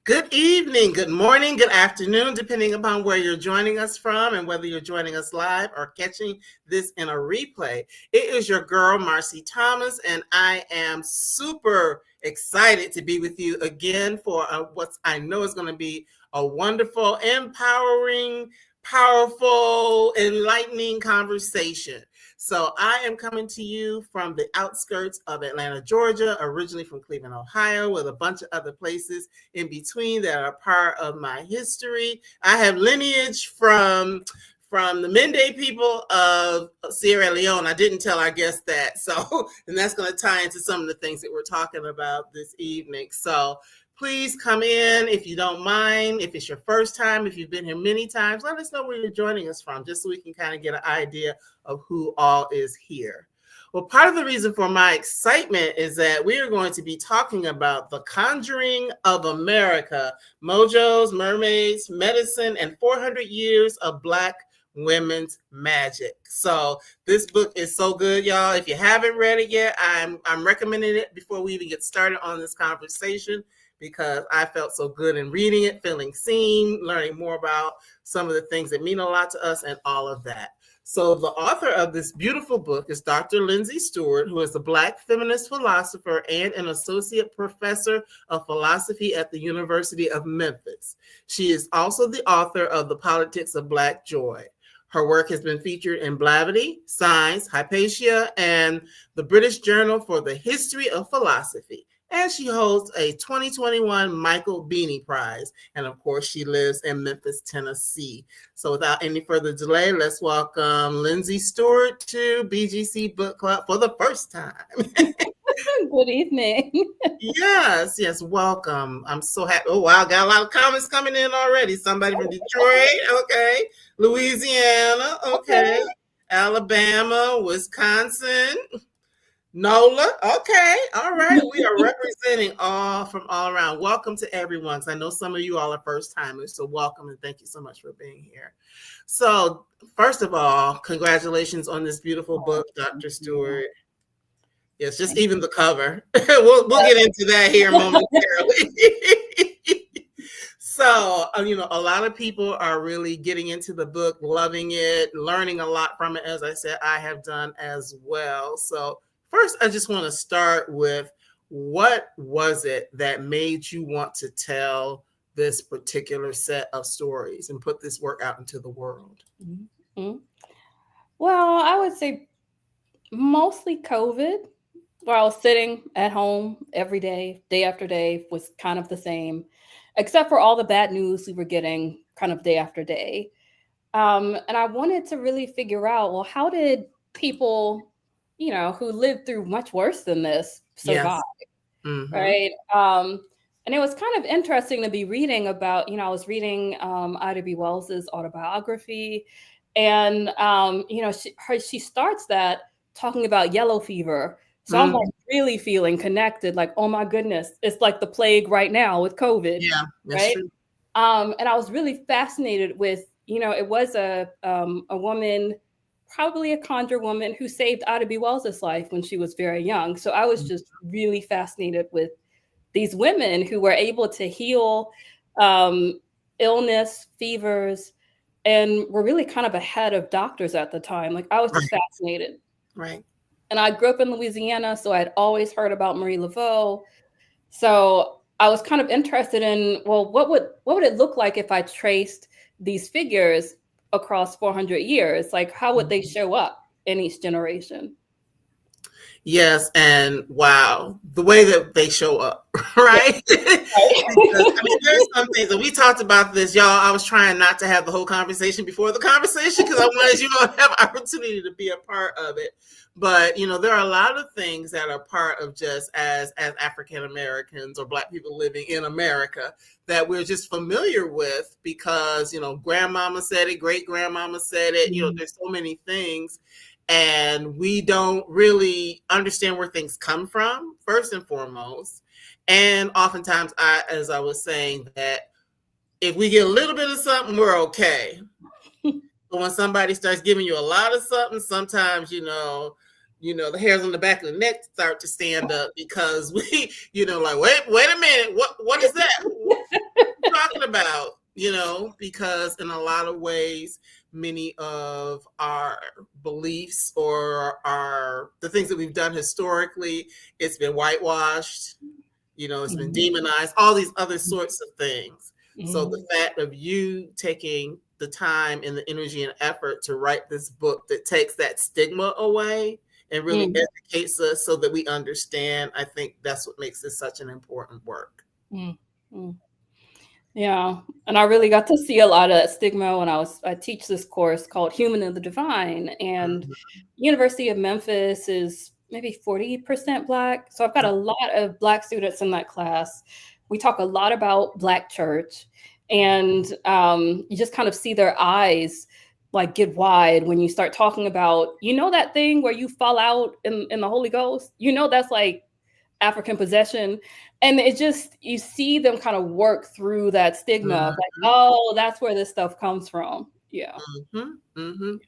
Good evening, good morning, good afternoon, depending upon where you're joining us from and whether you're joining us live or catching this in a replay. It is your girl, Marcy Thomas, and I am super excited to be with you again for what I know is going to be a wonderful, empowering, powerful, enlightening conversation. So I am coming to you from the outskirts of Atlanta, Georgia, originally from Cleveland, Ohio, with a bunch of other places in between that are part of my history. I have lineage from the Mende people of Sierra Leone. I didn't tell our guests that. So, and that's going to tie into some of the things that we're talking about this evening. So please come in if you don't mind. If it's your first time, if you've been here many times, let us know where you're joining us from, just so we can kind of get an idea of who all is here. Well, part of the reason for my excitement is that we are going to be talking about the Conjuring of America, mojos, mermaids, medicine, and 400 years of Black women's magic. So this book is so good, y'all. If you haven't read it yet, I'm recommending it before we even get started on this conversation, because I felt so good in reading it, feeling seen, learning more about some of the things that mean a lot to us and all of that. So the author of this beautiful book is Dr. Lindsey Stewart, who is a Black feminist philosopher and an associate professor of philosophy at the University of Memphis. She is also the author of The Politics of Black Joy. Her work has been featured in Blavity, Science, Hypatia, and the British Journal for the History of Philosophy. And she holds a 2021 Michael Beanie Prize. And of course, she lives in Memphis, Tennessee. So without any further delay, let's welcome Lindsey Stewart to BGC Book Club for the first time. Good evening. Yes, welcome. I'm so happy. Oh, wow, got a lot of comments coming in already. Somebody from Detroit, okay. Louisiana, okay. Alabama, Wisconsin. NOLA, okay, all right. We are representing all from all around. Welcome to everyone, because I know some of you all are first timers, so welcome and thank you so much for being here. So first of all, congratulations on this beautiful book, Dr. Stewart. Yes, just even the cover. we'll get into that here momentarily. So, a lot of people are really getting into the book, loving it, learning a lot from it. As I said, I have done as well. So first, I just want to start with, what was it that made you want to tell this particular set of stories and put this work out into the world? Mm-hmm. Well, I would say mostly COVID, where I was sitting at home every day, day after day, was kind of the same, except for all the bad news we were getting kind of day after day. And I wanted to really figure out, well, how did people, who lived through much worse than this survive? Yes. Mm-hmm. Right. And it was kind of interesting to be reading about, I was reading Ida B. Wells's autobiography, and she starts that talking about yellow fever. So I'm like really feeling connected, like, oh my goodness, it's like the plague right now with COVID. Yeah, that's right. True. And I was really fascinated with, it was a woman, probably a conjure woman, who saved Ida B. Wells's life when she was very young. So I was just really fascinated with these women who were able to heal illness, fevers, and were really kind of ahead of doctors at the time. Like, I was just fascinated. Right. And I grew up in Louisiana, so I'd always heard about Marie Laveau. So I was kind of interested in, well, what would it look like if I traced these figures across 400 years? Like, how would they show up in each generation? Yes, and wow, the way that they show up, right? Because, there's some things that we talked about this, y'all. I was trying not to have the whole conversation before the conversation, because I wanted you all to have opportunity to be a part of it. But, there are a lot of things that are part of just as African Americans or Black people living in America that we're just familiar with because, grandmama said it, great grandmama said it, there's so many things. And we don't really understand where things come from, first and foremost. And oftentimes, as I was saying, that if we get a little bit of something, we're okay. But when somebody starts giving you a lot of something, sometimes, the hairs on the back of the neck start to stand up, because we, like, wait a minute, what is that? because in a lot of ways, many of our beliefs or the things that we've done historically, it's been whitewashed, it's been demonized, all these other sorts of things. So the fact of you taking the time and the energy and effort to write this book that takes that stigma away and really educates us so that we understand, I think that's what makes this such an important work. Yeah, and I really got to see a lot of that stigma when I teach this course called Human and the Divine, and University of Memphis is maybe 40% Black. So I've got a lot of Black students in that class. We talk a lot about Black church, and you just kind of see their eyes like get wide when you start talking about, that thing where you fall out in the Holy Ghost, that's like African possession. And it just, you see them kind of work through that stigma of like, oh, that's where this stuff comes from. Yeah.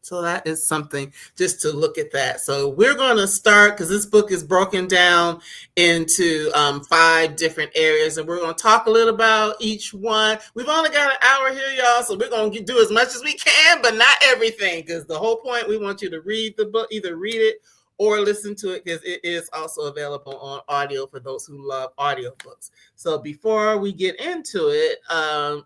So that is something just to look at that. So we're going to start, because this book is broken down into 5 different areas, and we're going to talk a little about each one. We've only got an hour here, y'all, so we're going to do as much as we can, but not everything, because the whole point, we want you to read the book, either read it or listen to it, because it is also available on audio for those who love audiobooks. So before we get into it,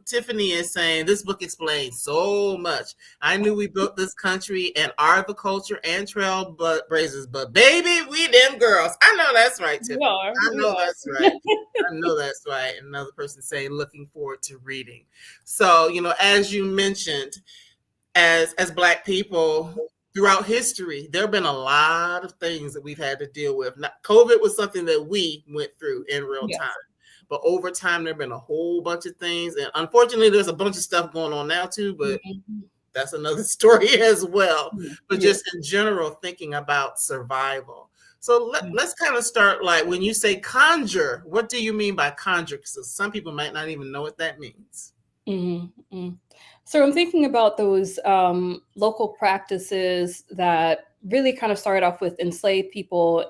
Tiffany is saying this book explains so much. I knew we built this country and are the culture and trailblazers, but baby, we them girls. I know that's right, Tiffany. I know that's right. I know that's right. Another person saying looking forward to reading. So, as you mentioned, as Black people, throughout history, there have been a lot of things that we've had to deal with. COVID was something that we went through in real time. But over time, there have been a whole bunch of things. And unfortunately, there's a bunch of stuff going on now, too. But that's another story as well. But just in general, thinking about survival. So let's kind of start, like, when you say conjure, what do you mean by conjure? Because some people might not even know what that means. So I'm thinking about those local practices that really kind of started off with enslaved people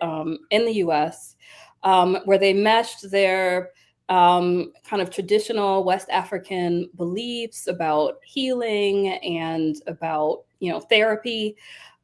in the US, where they meshed their kind of traditional West African beliefs about healing and about, therapy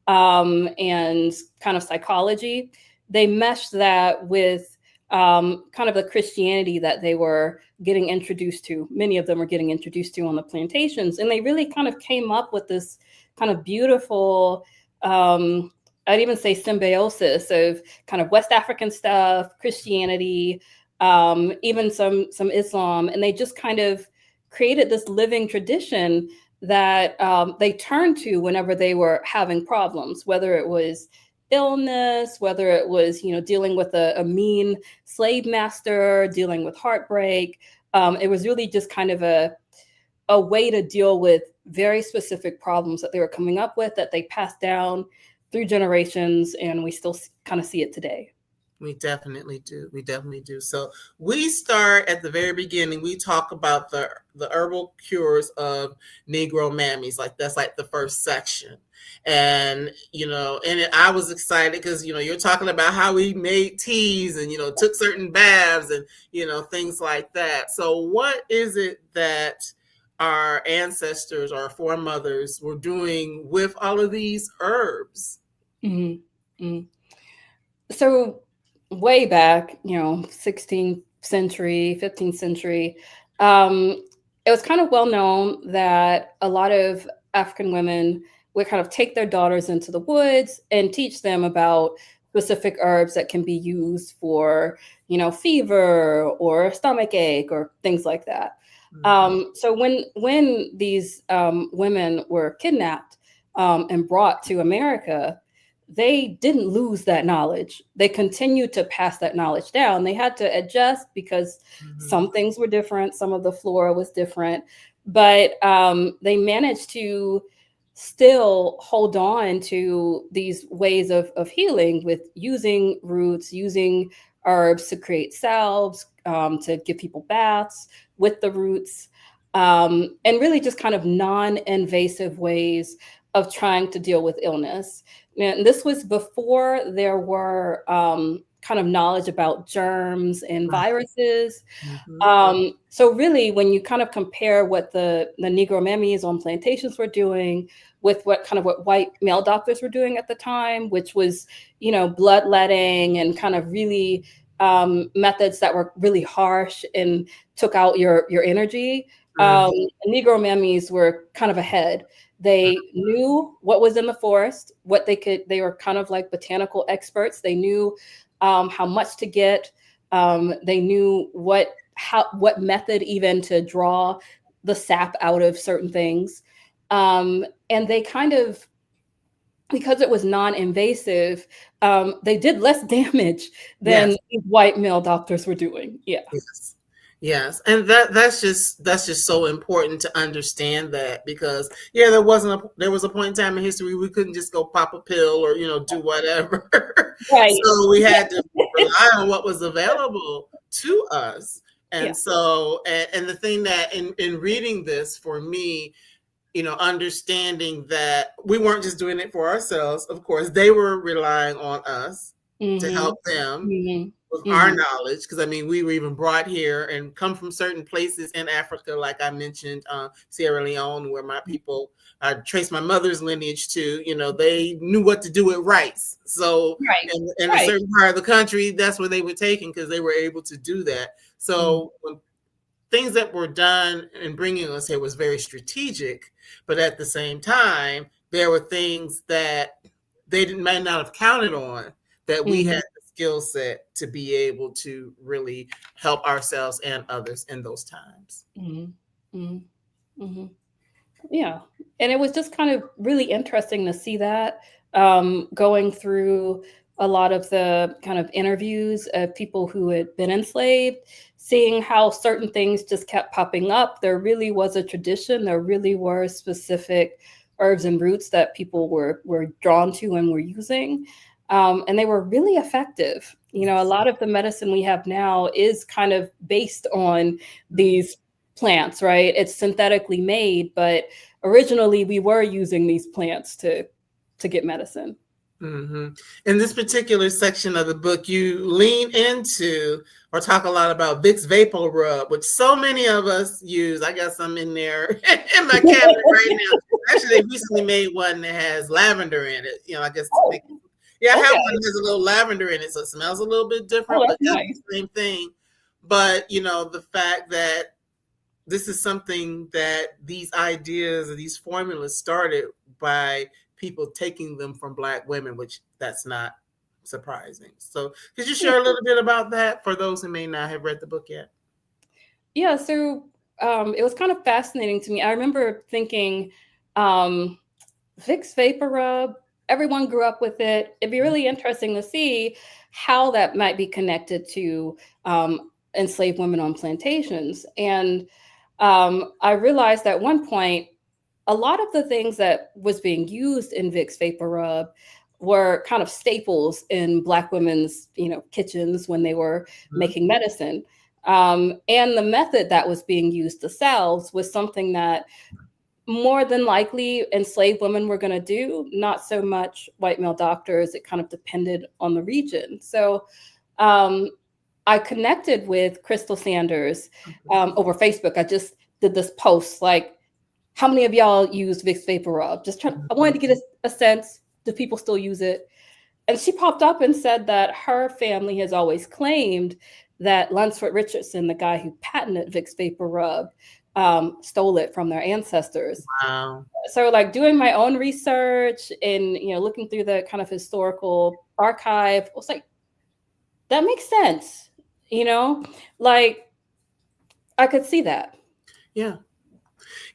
and kind of psychology. They meshed that with kind of the Christianity that they were getting introduced to. Many of them were getting introduced to on the plantations. And they really kind of came up with this kind of beautiful, I'd even say symbiosis of kind of West African stuff, Christianity, even some Islam. And they just kind of created this living tradition that they turned to whenever they were having problems, whether it was illness, whether it was, dealing with a mean slave master, dealing with heartbreak. It was really just kind of a way to deal with very specific problems that they were coming up with, that they passed down through generations, and we still kind of see it today. We definitely do. So we start at the very beginning. We talk about the herbal cures of Negro Mammies. Like, that's like the first section. And, I was excited because, you're talking about how we made teas and, took certain baths and, things like that. So what is it that our ancestors, our foremothers were doing with all of these herbs? So way back, 16th century, 15th century, it was kind of well known that a lot of African women would kind of take their daughters into the woods and teach them about specific herbs that can be used for, fever or stomach ache or things like that. So when these women were kidnapped and brought to America, they didn't lose that knowledge. They continued to pass that knowledge down. They had to adjust because some things were different. Some of the flora was different, but they managed to still hold on to these ways of healing with using roots, using herbs to create salves, to give people baths with the roots, and really just kind of non-invasive ways of trying to deal with illness. And this was before there were kind of knowledge about germs and Right. viruses. Mhm. So really, when you kind of compare what the Negro Mammies on plantations were doing with what white male doctors were doing at the time, which was, bloodletting and kind of really methods that were really harsh and took out your energy. Mhm. Negro Mammies were kind of ahead. They knew what was in the forest, they were kind of like botanical experts. They knew how much to get. They knew what method even to draw the sap out of certain things. And they kind of, because it was non-invasive, they did less damage than Yes. white male doctors were doing. Yeah. Yes. Yes. And that's just so important to understand that, because there was a point in time in history we couldn't just go pop a pill or do whatever. Right. So we had to rely on what was available to us. Yeah. And so and the thing that in reading this, for me, understanding that we weren't just doing it for ourselves. Of course, they were relying on us to help them with our knowledge, because we were even brought here and come from certain places in Africa, like I mentioned, Sierra Leone, where my people, I trace my mother's lineage to. They knew what to do with rice. So Right. in a certain part of the country, that's where they were taken, because they were able to do that. So when things that were done in bringing us here was very strategic, but at the same time, there were things that they might not have counted on, that we had the skill set to be able to really help ourselves and others in those times. Yeah. And it was just kind of really interesting to see that, going through a lot of the kind of interviews of people who had been enslaved, seeing how certain things just kept popping up. There really was a tradition. There really were specific herbs and roots that people were drawn to and were using. And they were really effective. A lot of the medicine we have now is kind of based on these plants, right? It's synthetically made, but originally we were using these plants to get medicine. Mm-hmm. In this particular section of the book, you lean into or talk a lot about Vicks VapoRub, which so many of us use. I got some in there in my cabinet right now. Actually, they recently made one that has lavender in it. I guess to make I have one that has a little lavender in it, so it smells a little bit different, but that's Nice. the same thing. But the fact that this is something that these ideas or these formulas started by people taking them from Black women, which that's not surprising. So could you share a little bit about that for those who may not have read the book yet? Yeah, so it was kind of fascinating to me. I remember thinking, Vicks VapoRub, everyone grew up with it. It'd be really interesting to see how that might be connected to enslaved women on plantations. And I realized at one point, a lot of the things that was being used in Vicks VapoRub were kind of staples in Black women's, kitchens when they were making medicine. And the method that was being used, the salves, was something that more than likely enslaved women were going to do, not so much white male doctors. It kind of depended on the region. So I connected with Crystal Sanders over Facebook. I just did this post like, how many of y'all use Vicks VapoRub? I wanted to get a sense, do people still use it? And she popped up and said that her family has always claimed that Lunsford Richardson, the guy who patented Vicks VapoRub, stole it from their ancestors. Wow. So like doing my own research and, looking through the kind of historical archive, I was like, that makes sense. Like I could see that. Yeah.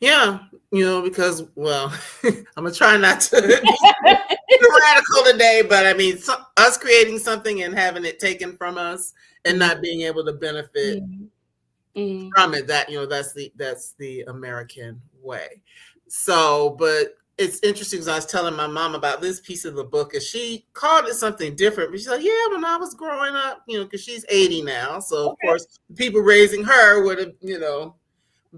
Yeah, because, well, I'm going to try not to be radical today, but us creating something and having it taken from us and not being able to benefit from it, that's the American way. So, but it's interesting, because I was telling my mom about this piece of the book, and she called it something different, but she's like, yeah, when I was growing up, because she's 80 now. So, of course, the people raising her would have,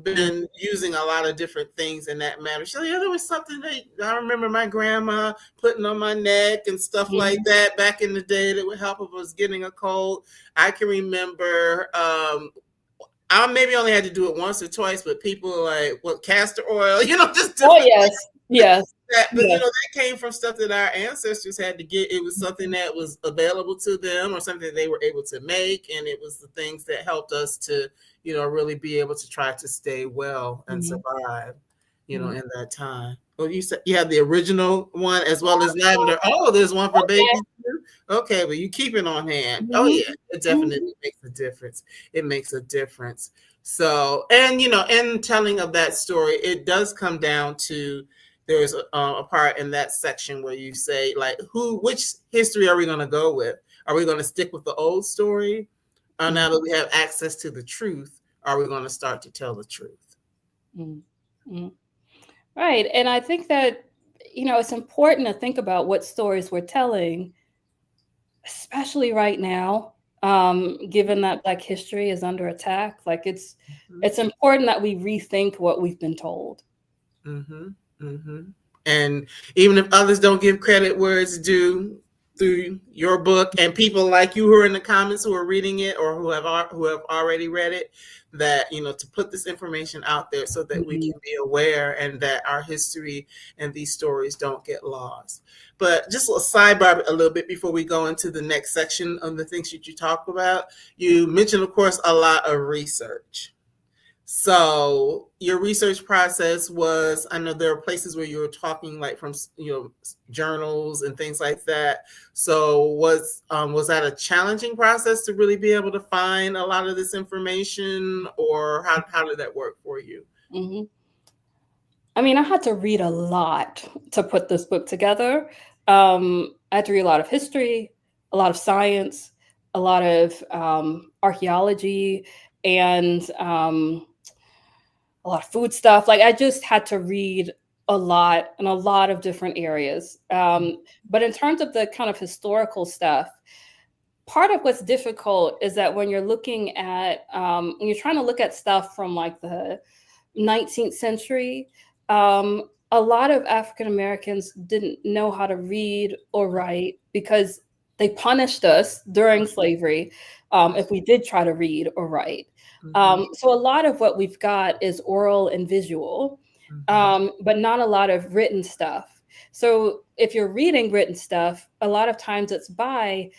been using a lot of different things in that matter. So yeah, there was something that I remember my grandma putting on my neck and stuff like that back in the day that would help if I was getting a cold. I can remember I maybe only had to do it once or twice, but people like what castor oil, just Oh different yes, yes, that, but yes. that came from stuff that our ancestors had to get. It was something that was available to them or something that they were able to make, and it was the things that helped us to, really be able to try to stay well and survive, in that time. Well, you said you have the original one as well as lavender. Oh, there's one for Okay. babies too. Okay, but you keep it on hand. Oh Mhm, yeah, it mhm, definitely makes a difference. It makes a difference. So, and in telling of that story, it does come down to there's a part in that section where you say like which history are we going to go with? Are we going to stick with the old story, or now that we have access to the truth, are we going to start to tell the truth? mhm, mhm. Right, and I think that it's important to think about what stories we're telling, especially right now, given that Black history is under attack. Like it's important that we rethink what we've been told. Mm-hmm. Mm-hmm. And even if others don't give credit where it's due through your book and people like you who are in the comments who are reading it or who have already read it, that to put this information out there so that we Mhm, can be aware and that our history and these stories don't get lost. But just a sidebar a little bit before we go into the next section of the things that you talk about. You mentioned, of course, a lot of research. So your research process was, I know there are places where you were talking like from, journals and things like that. So was that a challenging process to really be able to find a lot of this information, or how did that work for you? mhm. I mean, I had to read a lot to put this book together. I had to read a lot of history, a lot of science, a lot of archaeology, and a lot of food stuff. Like I just had to read a lot in a lot of different areas. But in terms of the kind of historical stuff, part of what's difficult is that when you're looking at when you're trying to look at stuff from like the 19th century, a lot of African Americans didn't know how to read or write because they punished us during slavery if we did try to read or write. Mm-hmm. So a lot of what we've got is oral and visual, Mm-hmm. but not a lot of written stuff. So if you're reading written stuff, a lot of times it's by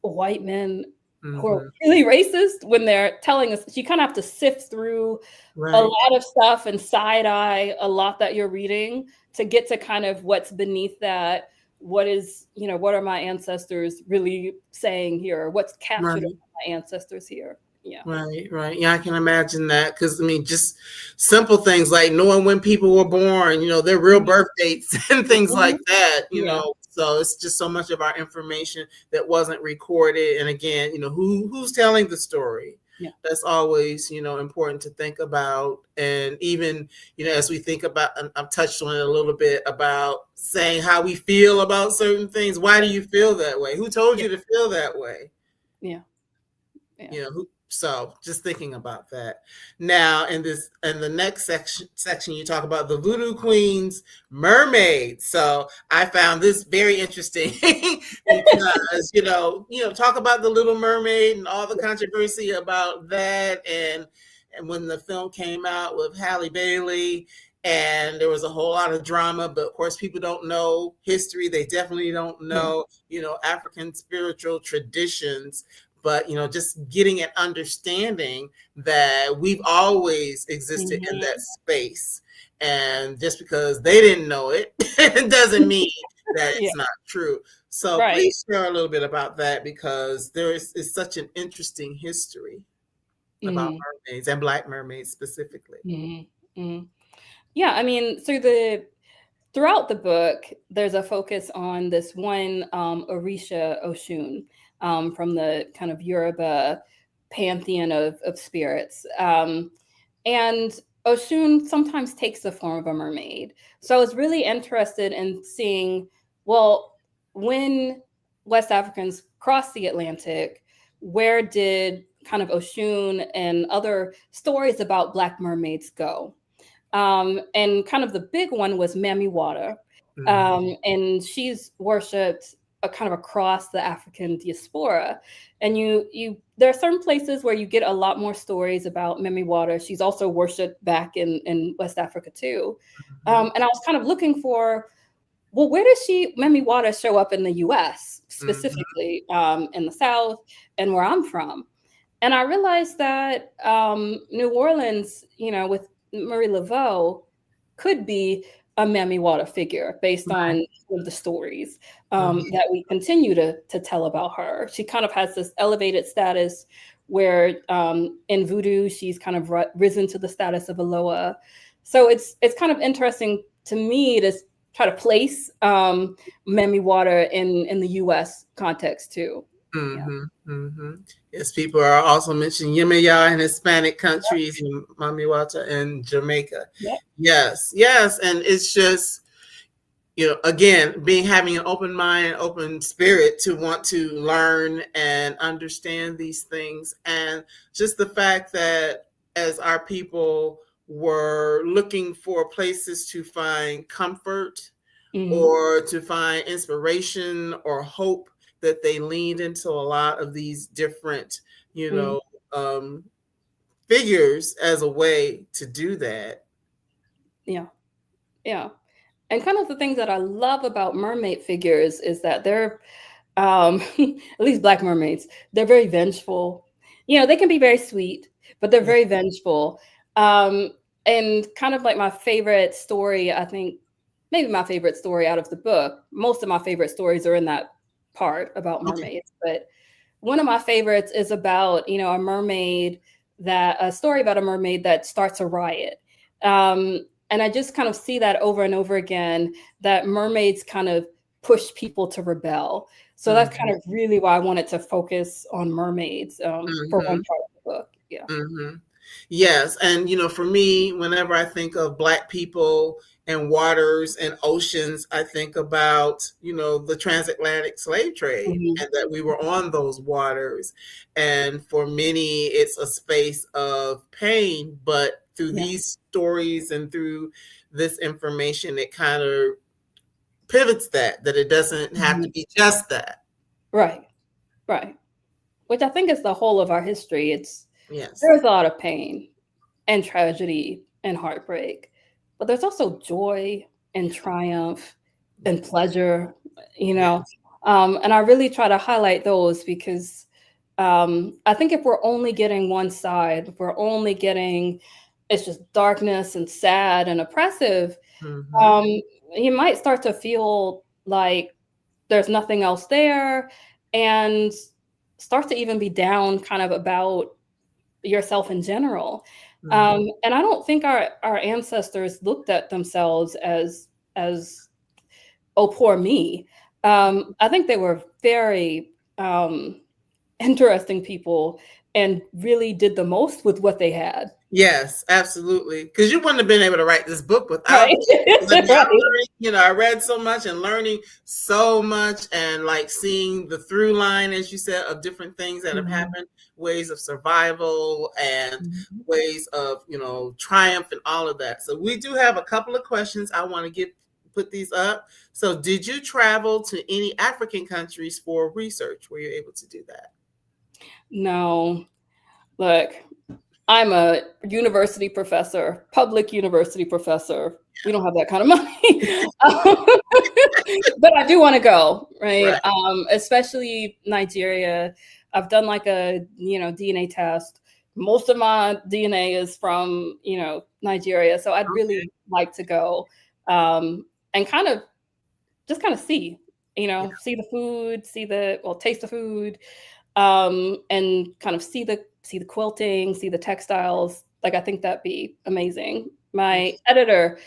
white men who are Mm-hmm. really racist when they're telling us. You kind of have to sift through a Right. lot of stuff and side eye a lot that you're reading to get to kind of what's beneath that. What are my ancestors really saying here? What's captured in Right. my ancestors here? Yeah. Right, right. Yeah, I can imagine that because I mean, just simple things like knowing when people were born, their real Mhm. birth dates and things like Mhm. that, Yeah. So it's just so much of our information that wasn't recorded. And again, who's telling the story? Yeah. That's always, important to think about. And even, as we think about, and I've touched on it a little bit about saying how we feel about certain things. Why do you feel that way? Who told Yeah. you to feel that way? Yeah. Yeah. So just thinking about that. Now in the next section you talk about the voodoo queen's mermaid. So I found this very interesting because talk about the Little Mermaid and all the controversy about that, and when the film came out with Halle Bailey, and there was a whole lot of drama, but of course people don't know history. They definitely don't Yeah. know, African spiritual traditions, but just getting an understanding that we've always existed in Mhm. that space, and just because they didn't know it it doesn't mean that Yeah. it's not true. So Right. please share a little bit about that, because is such an interesting history about Mhm. mermaids and Black mermaids specifically. Mhm. Mhm. Yeah, I mean, throughout the book, there's a focus on this one Orisha Oshun from the kind of Yoruba pantheon of spirits. And Oshun sometimes takes the form of a mermaid. So I was really interested in seeing, well, when West Africans crossed the Atlantic, where did kind of Oshun and other stories about Black mermaids go. And kind of the big one was Mammy Water. And she's worshipped kind of across the African diaspora. And there are certain places where you get a lot more stories about Mammy Water. She's also worshipped back in West Africa too. And I was kind of looking for, well, where does Mammy Water show up in the US, specifically in the South and where I'm from? And I realized that New Orleans, with Marie Laveau, could be a Mammy Water figure based on the stories that we continue to tell about her. She kind of has this elevated status where in voodoo, she's kind of risen to the status of Aloha. So it's kind of interesting to me to try to place Mammy Water in the US context too. Yes, people are also mentioning Yemaya in Hispanic countries and Mami Wata in Jamaica. Yes. And it's just, again, having an open mind, open spirit to want to learn and understand these things. And just the fact that as our people were looking for places to find comfort or to find inspiration or hope, that they leaned into a lot of these different, figures as a way to do that. Yeah. And kind of the things that I love about mermaid figures is that they're, at least Black mermaids, they're very vengeful. They can be very sweet, but they're very vengeful. And kind of like my favorite story, I think, maybe my favorite story out of the book, most of my favorite stories are in that part about mermaids, but one of my favorites is about a story about a mermaid that starts a riot, and I just kind of see that over and over again, that mermaids kind of push people to rebel. So that's kind of really why I wanted to focus on mermaids for one part of the book. Yes, and for me, whenever I think of Black people and waters and oceans, I think about, the transatlantic slave trade and that we were on those waters. And for many, it's a space of pain, but through these stories and through this information, it kind of pivots that it doesn't have to be just that. Right. Which I think is the whole of our history. There's a lot of pain and tragedy and heartbreak, but there's also joy and triumph and pleasure, and I really try to highlight those because I think if we're only getting one side, if we're only getting it's just darkness and sad and oppressive, you might start to feel like there's nothing else there and start to even be down kind of about yourself in general. And I don't think our ancestors looked at themselves as oh, poor me. I think they were very interesting people and really did the most with what they had. Yes, absolutely. Because you wouldn't have been able to write this book without it. I read so much and learning so much and like seeing the through line, as you said, of different things that have happened, ways of survival and ways of, triumph and all of that. So we do have a couple of questions. I want to put these up. So did you travel to any African countries for research? Were you able to do that? No. Look, I'm a university professor, public university professor. We don't have that kind of money. But I do want to go, right? Especially Nigeria. I've done like a, DNA test. Most of my DNA is from, Nigeria. So I'd really like to go and kind of see, see the food, taste the food, and kind of see the quilting, see the textiles. Like, I think that'd be amazing. My editor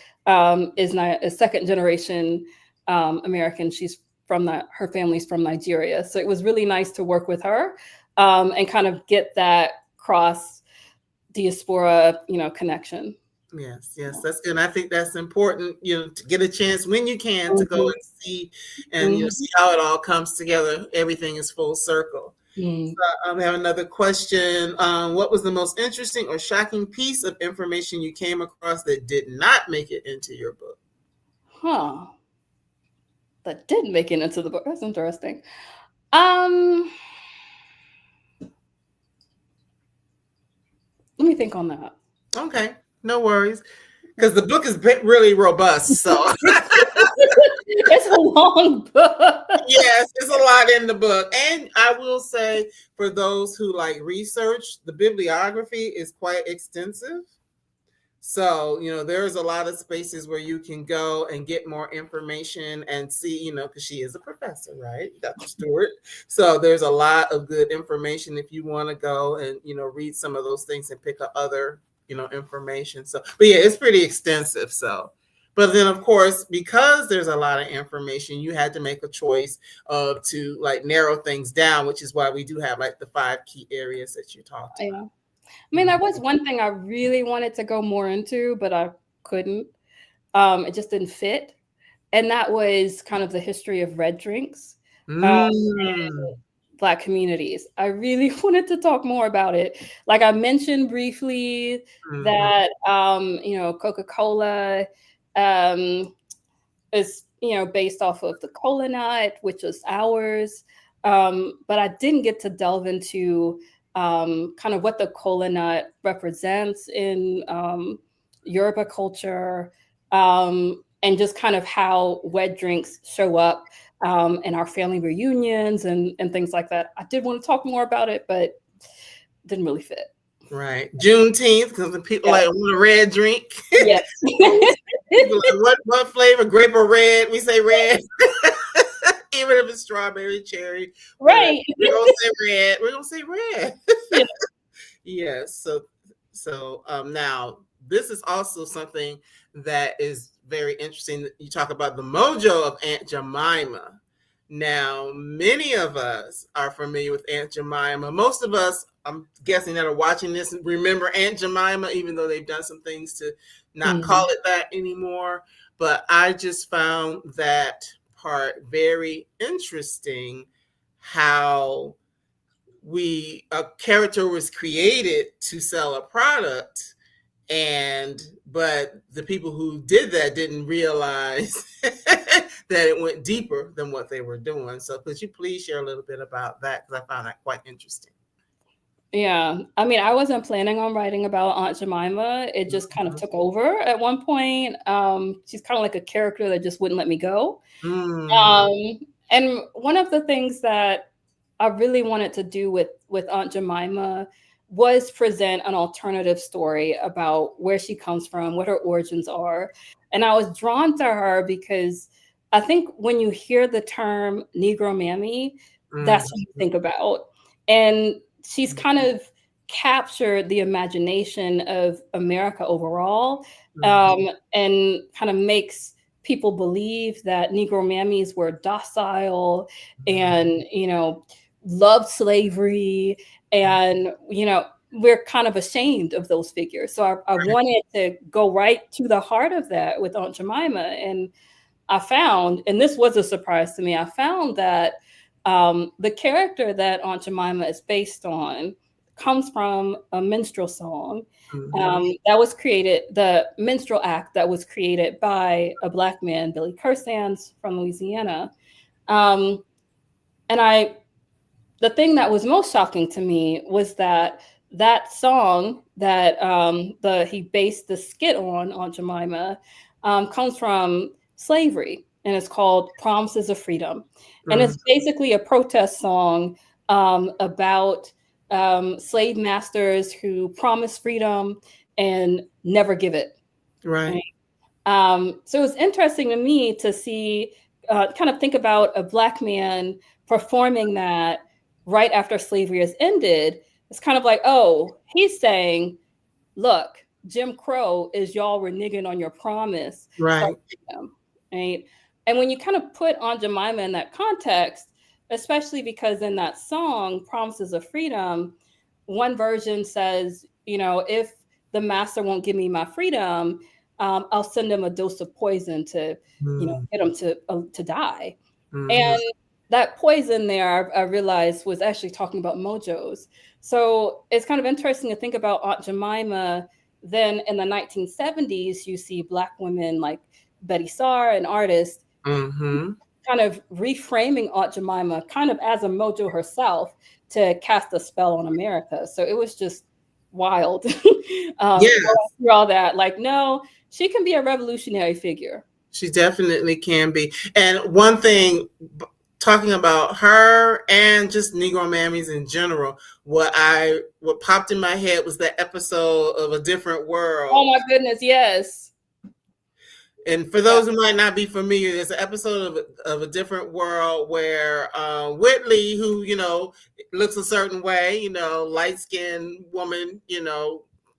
is a second generation American. She's her family's from Nigeria. So it was really nice to work with her and kind of get that cross diaspora, connection. Yes, that's good. And I think that's important, to get a chance when you can to go and see and see how it all comes together. Everything is full circle. Mm. We have another question. What was the most interesting or shocking piece of information you came across that did not make it into your book? Huh. That did make it into the book. That's interesting. Let me think on that. Okay, no worries. Because the book is really robust. So, It's a long book. yes, it's a lot in the book. And I will say, for those who like research, the bibliography is quite extensive. So, there's a lot of spaces where you can go and get more information and see, because she is a professor, right? Dr. Stewart. So there's a lot of good information if you want to go and, read some of those things and pick up other, information. So, but yeah, it's pretty extensive. So, but then of course, because there's a lot of information, you had to make a choice to like narrow things down, which is why we do have like the 5 key areas that you talked about. Yeah. I mean, that was one thing I really wanted to go more into, but I couldn't. It just didn't fit. And that was kind of the history of red drinks in Black communities. I really wanted to talk more about it. Like I mentioned briefly that, Coca-Cola is, based off of the cola nut, which was ours. But I didn't get to delve into kind of what the kola nut represents in Yoruba culture, and just kind of how wet drinks show up in our family reunions and things like that. I did want to talk more about it, but didn't really fit. Right. Juneteenth, because the people like want a red drink. Yes. People like, what flavor? Grape or red? We say red. Even if it's strawberry, cherry. Right. We're gonna say red. We're gonna say red. Yeah. Yes. So now this is also something that is very interesting. You talk about the mojo of Aunt Jemima. Now, many of us are familiar with Aunt Jemima. Most of us, I'm guessing, that are watching this remember Aunt Jemima, even though they've done some things to not call it that anymore. But I just found that part very interesting, how a character was created to sell a product, but the people who did that didn't realize that it went deeper than what they were doing. So could you please share a little bit about that, because I found that quite interesting. Yeah, I mean, I wasn't planning on writing about Aunt Jemima. It just kind of took over at one point. She's kind of like a character that just wouldn't let me go. And one of the things that I really wanted to do with Aunt Jemima was present an alternative story about where she comes from, what her origins are. And I was drawn to her because I think when you hear the term Negro Mammy, that's what you think about. And she's kind of captured the imagination of America overall, and kind of makes people believe that Negro mammies were docile and, loved slavery. And, we're kind of ashamed of those figures. So I wanted to go right to the heart of that with Aunt Jemima. And I found, and this was a surprise to me, I found that the character that Aunt Jemima is based on comes from a minstrel song that was created, the minstrel act that was created by a Black man, Billy Cursands from Louisiana. And the thing that was most shocking to me was that song that he based the skit on, Aunt Jemima, comes from slavery, and it's called Promises of Freedom. And it's basically a protest song about slave masters who promise freedom and never give it. Right. So it was interesting to me to see, kind of think about a Black man performing that right after slavery has ended. It's kind of like, oh, he's saying, look, Jim Crow is y'all reneging on your promise. Right. Right. And when you kind of put Aunt Jemima in that context, especially because in that song, Promises of Freedom, one version says, if the master won't give me my freedom, I'll send him a dose of poison to, get him to die. And that poison there, I realized was actually talking about mojos. So it's kind of interesting to think about Aunt Jemima. Then in the 1970s, you see Black women like Betty Saar, an artist, Mm-hmm. kind of reframing Aunt Jemima kind of as a mojo herself to cast a spell on America. So it was just wild. Yes, Going through all that. Like, no, she can be a revolutionary figure. she definitely can be. And one thing, talking about her and just Negro Mammies in general, what popped in my head was that episode of A Different Oh World. my goodness, yes. And for those who might not be familiar, there's an episode of A Different World where Whitley, who, looks a certain way, light skinned woman,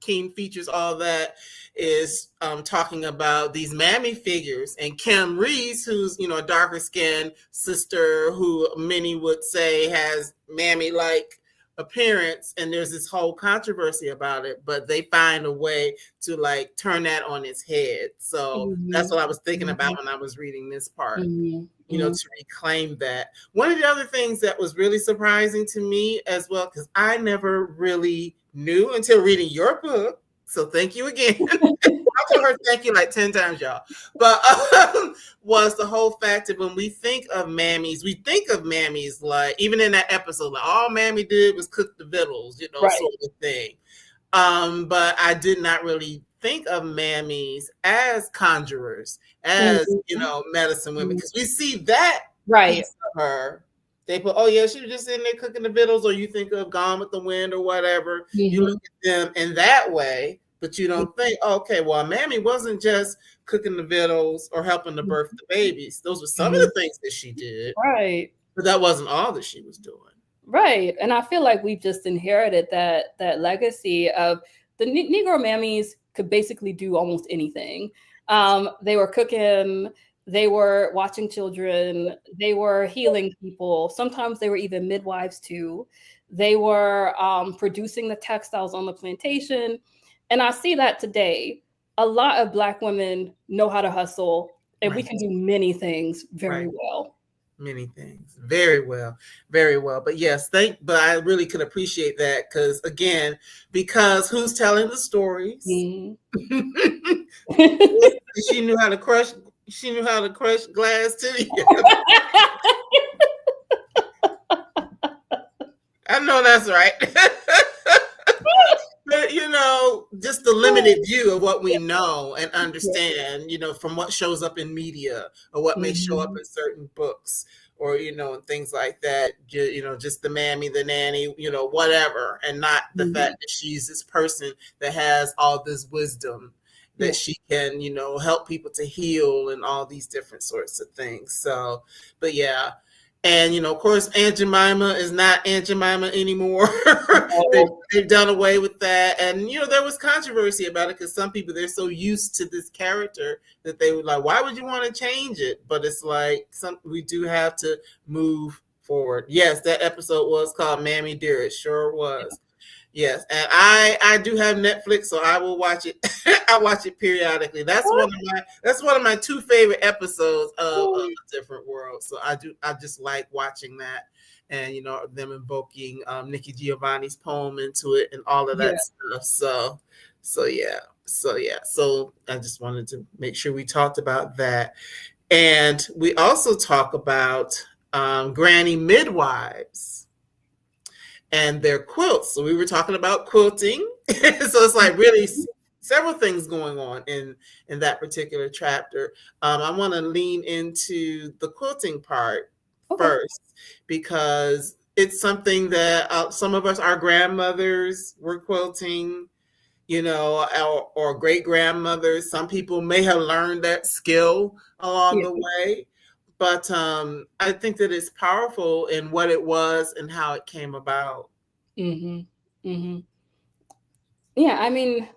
keen features, all that, is talking about these mammy figures. And Kim Reese, who's, a darker skinned sister who many would say has mammy like appearance, and there's this whole controversy about it, but they find a way to like turn that on its head. So that's what I was thinking about when I was reading this part, to reclaim that. One of the other things that was really surprising to me as well, because I never really knew until reading your book, so thank you again. I told her thank you like 10 times, y'all. But was the whole fact that when we think of mammies like, even in that episode, like all mammy did was cook the victuals, Right. sort of thing. But I did not really think of mammies as conjurers, as medicine women, because we see that Right. piece of her. They put, oh yeah, she was just in there cooking the victuals, or you think of Gone with the Wind or whatever. You look at them in that way, but you don't think, okay, well, mammy wasn't just cooking the victuals or helping to birth the babies. Those were some of the things that she did. Right. But that wasn't all that she was doing. Right. And I feel like we've just inherited that legacy of the Negro Mammies could basically do almost anything. They were cooking, they were watching children, they were healing people. Sometimes they were even midwives too. They were producing the textiles on the plantation. And I see that today. A lot of Black women know how to hustle, and we can do many things very well. Many things. Very well. Very well. But yes, but I really could appreciate that because who's telling the stories? She knew how to crush glass too. I know that's right. But just the limited view of what we know and understand, from what shows up in media or what may show up in certain books, or and things like that. Just the mammy, the nanny, whatever, and not the fact that she's this person that has all this wisdom that she can, help people to heal and all these different sorts of things. So, but yeah. And, of course, Aunt Jemima is not Aunt Jemima anymore. They've done away with that. And, there was controversy about it because some people, they're so used to this character that they were like, why would you want to change it? But it's like, we do have to move forward. Yes, that episode was called Mammy Dear. It sure was. Yes, and I do have Netflix, so I will watch it. I watch it periodically. That's one of my two favorite episodes of A Different World. So I just like watching that, and them invoking Nikki Giovanni's poem into it and all of that stuff. So yeah. So I just wanted to make sure we talked about that, and we also talk about Granny Midwives and their quilts. So we were talking about quilting. So it's like really several things going on in that particular chapter. I want to lean into the quilting part first, because it's something that some of us, our grandmothers were quilting, or great grandmothers. Some people may have learned that skill along the way. But I think that it's powerful in what it was and how it came about. Yeah, I mean,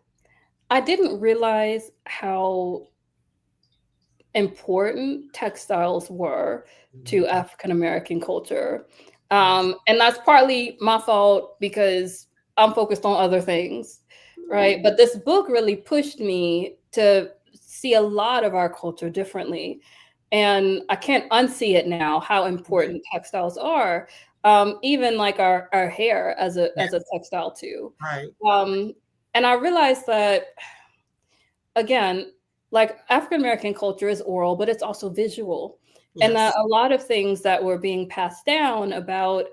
I didn't realize how important textiles were to African American culture. And that's partly my fault because I'm focused on other things, right? But this book really pushed me to see a lot of our culture differently. And I can't unsee it now, how Right. important textiles are. Even like our hair as a Yes. textile too. Right. Um, and I realized that, again, like African American culture is oral, but it's also visual. And that Yes. a lot of things that were being passed down about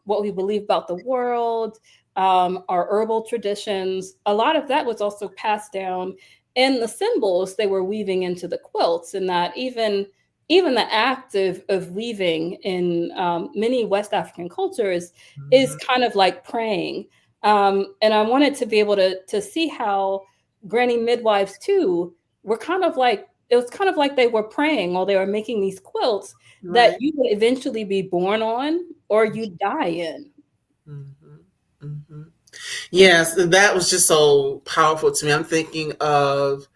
what we believe about the world, our herbal traditions, a lot of that was also passed down in the symbols they were weaving into the quilts. And that even the act of weaving in many West African cultures is Mhm. kind of like praying. And I wanted to be able to see how granny midwives too were kind of like, it was kind of like they were praying while they were making these quilts that Right. you would eventually be born on or you die in. Mm-hmm. Mm-hmm. Yes, that was just so powerful to me. I'm thinking of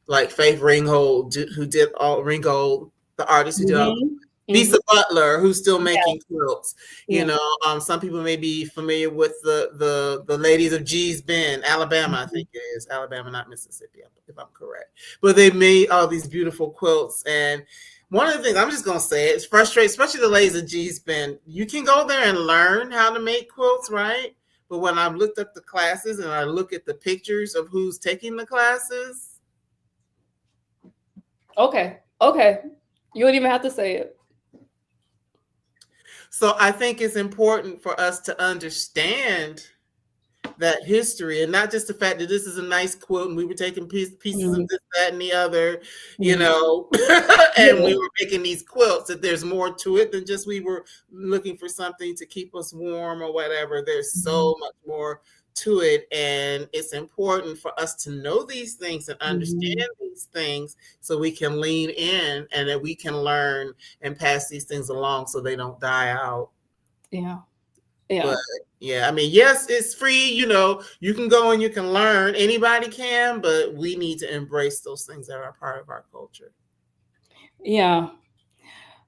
like Faith Ringgold, who did all Ringgold, the artist who did all Hmm. Hmm. Visa Butler, who's still Yeah, making quilts. You yeah. know, some people may be familiar with the ladies of G's Bend, Alabama, I Mhm. think it is Alabama, not Mississippi, if I'm correct. But they made all these beautiful quilts, and one of the things I'm just gonna say, it's frustrating, especially the ladies of G's Bend. You can go there and learn how to make quilts, right? But when I've looked up the classes and I look at the pictures of who's taking the classes, Okay, okay. You wouldn't even have to say it. so I think it's important for us to understand that history and not just the fact that this is a nice quilt and we were taking pieces of Mhm. this, that, and the other, you Mhm. know, and we Yeah. were making these quilts, that there's more to it than just we were looking for something to keep us warm or whatever. There's Mhm. so much more to it. And it's important for us to know these things and Mhm. understand these things so we can lean in and that we can learn and pass these things along so they don't die out. Yeah, But yeah, yeah, I mean, yes, it's free. You know, you can go and you can learn. Anybody can, but we need to embrace those things that are part of our culture. yeah.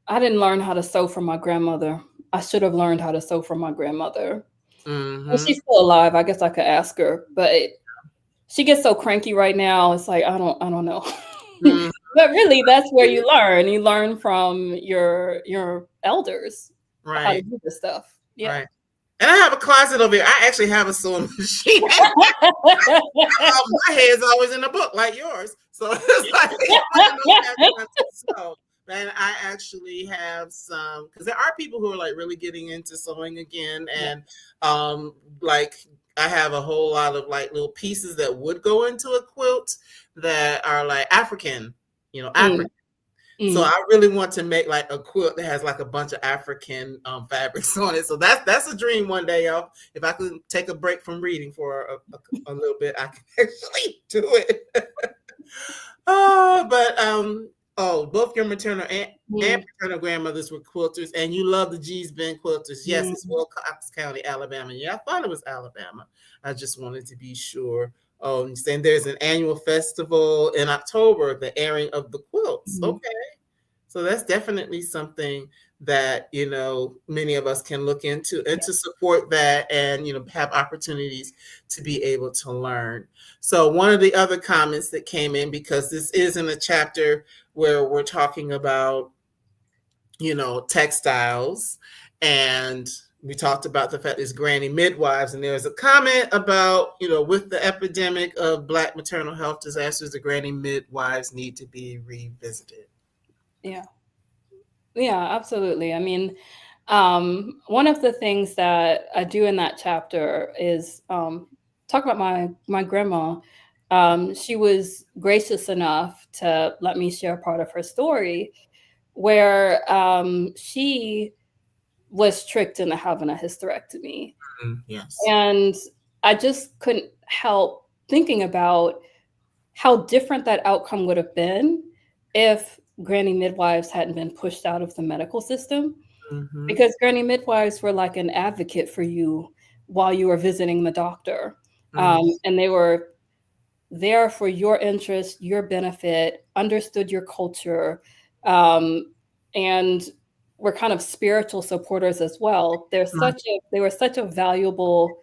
I didn't learn how to sew from my grandmother. I should have learned how to sew from my grandmother. And Mm-hmm. she's still alive. I guess I could ask her, but she gets so cranky right now. It's like I don't know. Mm-hmm. But really, that's where you learn. You learn from your elders how to Right, do this stuff. Yeah. right. And I have a closet over here. I actually have a sewing machine. My head's always in a book like yours. So it's like I don't have time to sew. And I actually have some because there are people who are like really getting into sewing again, Yeah. and like I have a whole lot of like little pieces that would go into a quilt that are like African, you know, Mm, African. So mm. I really want to make like a quilt that has like a bunch of African fabrics on it. So that's a dream one day, y'all. If I could take a break from reading for a little bit, I can actually do it. Oh, but both your maternal and Mm, paternal grandmothers were quilters, and you love the G's Bend quilters. Yes, it's mm. Wilcox County, Alabama. Yeah, I thought it was Alabama. I just wanted to be sure. Oh, and saying there's an annual festival in October, the airing of the quilts. Mhm. Okay. So that's definitely something that, you know, many of us can look into and Yeah. to support that and, you know, have opportunities to be able to learn. So one of the other comments that came in, because this is in a chapter where we're talking about, you know, textiles, and we talked about the fact there's granny midwives, and there's a comment about, you know, with the epidemic of Black maternal health disasters, the granny midwives need to be revisited. Yeah. Yeah, absolutely. I mean, one of the things that I do in that chapter is talk about my grandma. She was gracious enough to let me share part of her story, where she was tricked into having a hysterectomy, Yes. and I just couldn't help thinking about how different that outcome would have been if granny midwives hadn't been pushed out of the medical system, Mm-hmm. because granny midwives were like an advocate for you while you were visiting the doctor. Mm-hmm. And they were there for your interest, your benefit, understood your culture, um, and were kind of spiritual supporters as well. They were such a valuable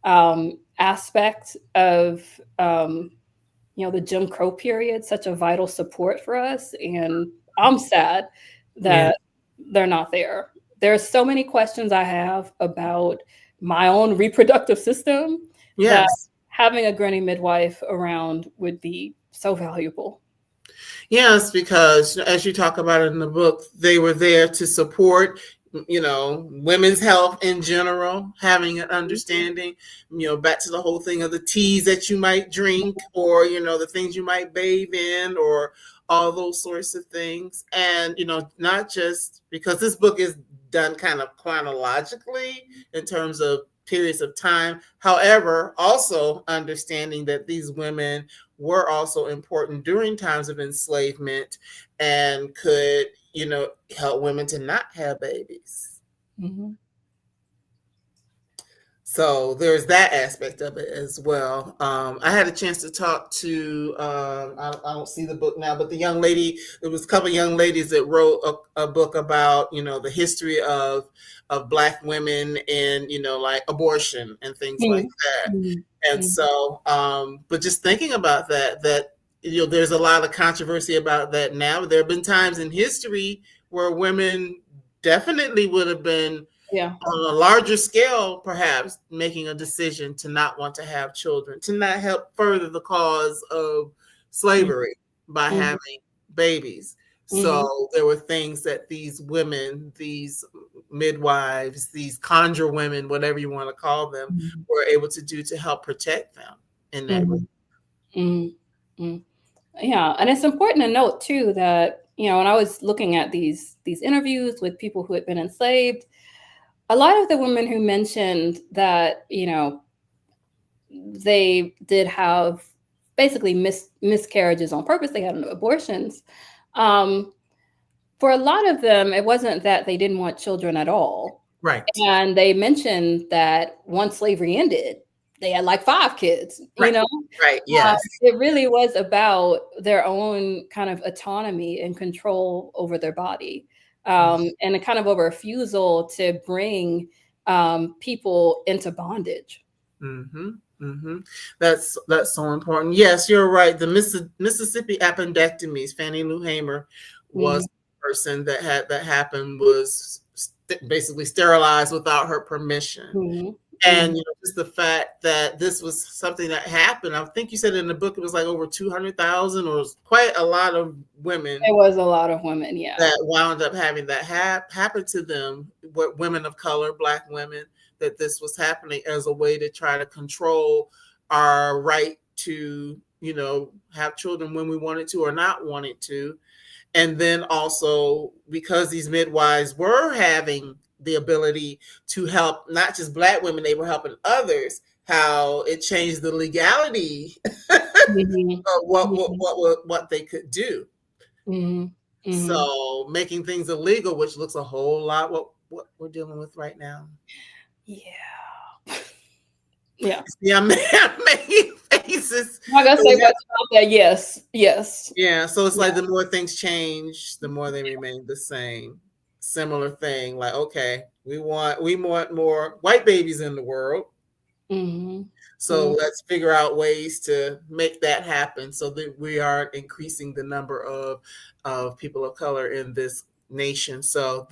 aspect of the Jim Crow period, such a vital support for us. And I'm sad Yeah. that they're not there. There's so many questions I have about my own reproductive system that Yes. having a granny midwife around would be so valuable. Yes, because as you talk about in the book, they were there to support, women's health in general, having an understanding, back to the whole thing of the teas that you might drink or, the things you might bathe in or all those sorts of things. And, not just because this book is done kind of chronologically in terms of periods of time. However, also understanding that these women were also important during times of enslavement and could, help women to not have babies. Mm-hmm. So there's that aspect of it as well. I had a chance to talk to, I don't see the book now, but the young lady, there was a couple of young ladies that wrote a book about, the history of Black women and, like abortion and things like that. And Mm-hmm. so, but just thinking about that, there's a lot of controversy about that now. There have been times in history where women definitely would have been Yeah. on a larger scale, perhaps making a decision to not want to have children, to not help further the cause of slavery by Mm-hmm. having babies. Mm-hmm. So there were things that these women, these midwives, these conjure women, whatever you want to call them, were able to do to help protect them in that. Mm-hmm. Mm-hmm. Yeah, and it's important to note too that when I was looking at these interviews with people who had been enslaved, a lot of the women who mentioned that they did have basically miscarriages on purpose, they had abortions. For a lot of them, it wasn't that they didn't want children at all. Right. And they mentioned that once slavery ended, they had like 5 kids, Right. Right. Yes. It really was about their own kind of autonomy and control over their body, and a kind of a refusal to bring people into bondage. Mm-hmm. Mm-hmm. That's so important. Yes, you're right. The Mississippi appendectomies, Fannie Lou Hamer was the person that had that happen, was basically sterilized without her permission. Mm-hmm. And just the fact that this was something that happened. I think you said in the book it was like over 200,000, or quite a lot of women. It was a lot of women, yeah, that wound up having that happen to them. What women of color, Black women, that this was happening as a way to try to control our right to, have children when we wanted to or not wanted to. And then also because these midwives were having the ability to help not just Black women, they were helping others, how it changed the legality mm-hmm. of what they could do. Mm-hmm. Mm-hmm. So making things illegal, which looks a whole lot what we're dealing with right now. Yeah. Yeah. Yeah, I'm making faces. I'm not gonna say much about that. Yes. Yeah, so it's like the more things change, the more they remain the same. Similar thing, like okay, we want more white babies in the world. Mm-hmm. So let's figure out ways to make that happen so that we are increasing the number of people of color in this nation. So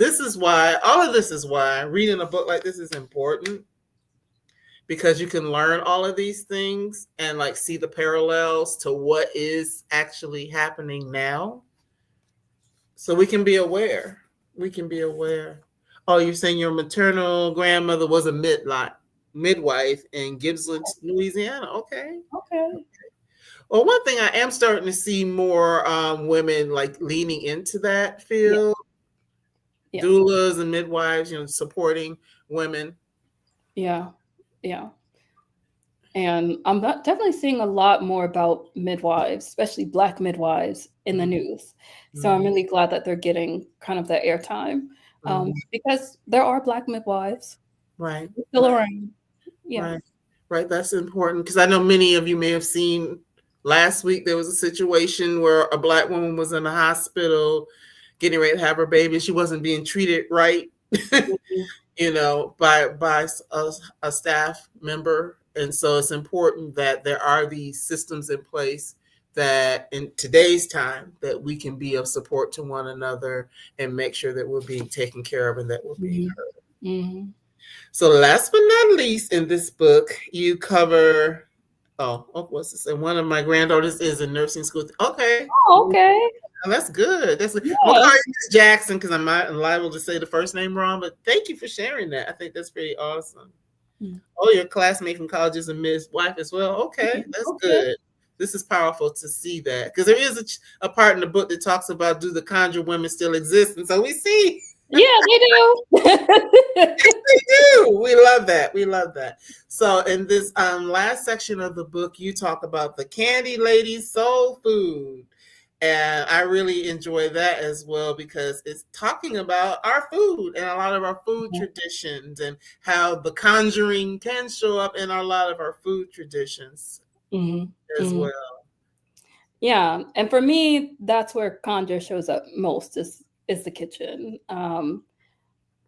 all of this is why reading a book like this is important, because you can learn all of these things and like see the parallels to what is actually happening now. So we can be aware. Oh, you're saying your maternal grandmother was a midwife in Gibbsland, Louisiana. Okay. Well, one thing I am starting to see more women like leaning into that field, doulas and midwives, supporting women. Yeah. And I'm definitely seeing a lot more about midwives, especially Black midwives, in the news. So I'm really glad that they're getting kind of that airtime, because there are Black midwives, right, still around. Yeah. Right. That's important, because I know many of you may have seen last week there was a situation where a Black woman was in the hospital getting ready to have her baby. She wasn't being treated right, by a staff member. And so it's important that there are these systems in place that in today's time that we can be of support to one another and make sure that we're being taken care of and that we're being heard. Mm-hmm. So last but not least, in this book, you cover what's this? And one of my granddaughters is in nursing school. Okay. Oh, okay. That's good. That's good. Yeah. I'm gonna call you Miss Jackson because I'm not liable to say the first name wrong, but thank you for sharing that. I think that's pretty awesome. Mm. Oh, your classmate from college is a midwife as well. Okay, that's Okay. good. This is powerful to see that because there is a part in the book that talks about do the conjure women still exist, and so we see. Yeah, they do. Yes, they do. We love that. We love that. So in this last section of the book, you talk about the Candy Lady's soul food. And I really enjoy that as well because it's talking about our food and a lot of our food traditions and how the conjuring can show up in a lot of our food traditions as well. Yeah, and for me, that's where conjure shows up most is the kitchen.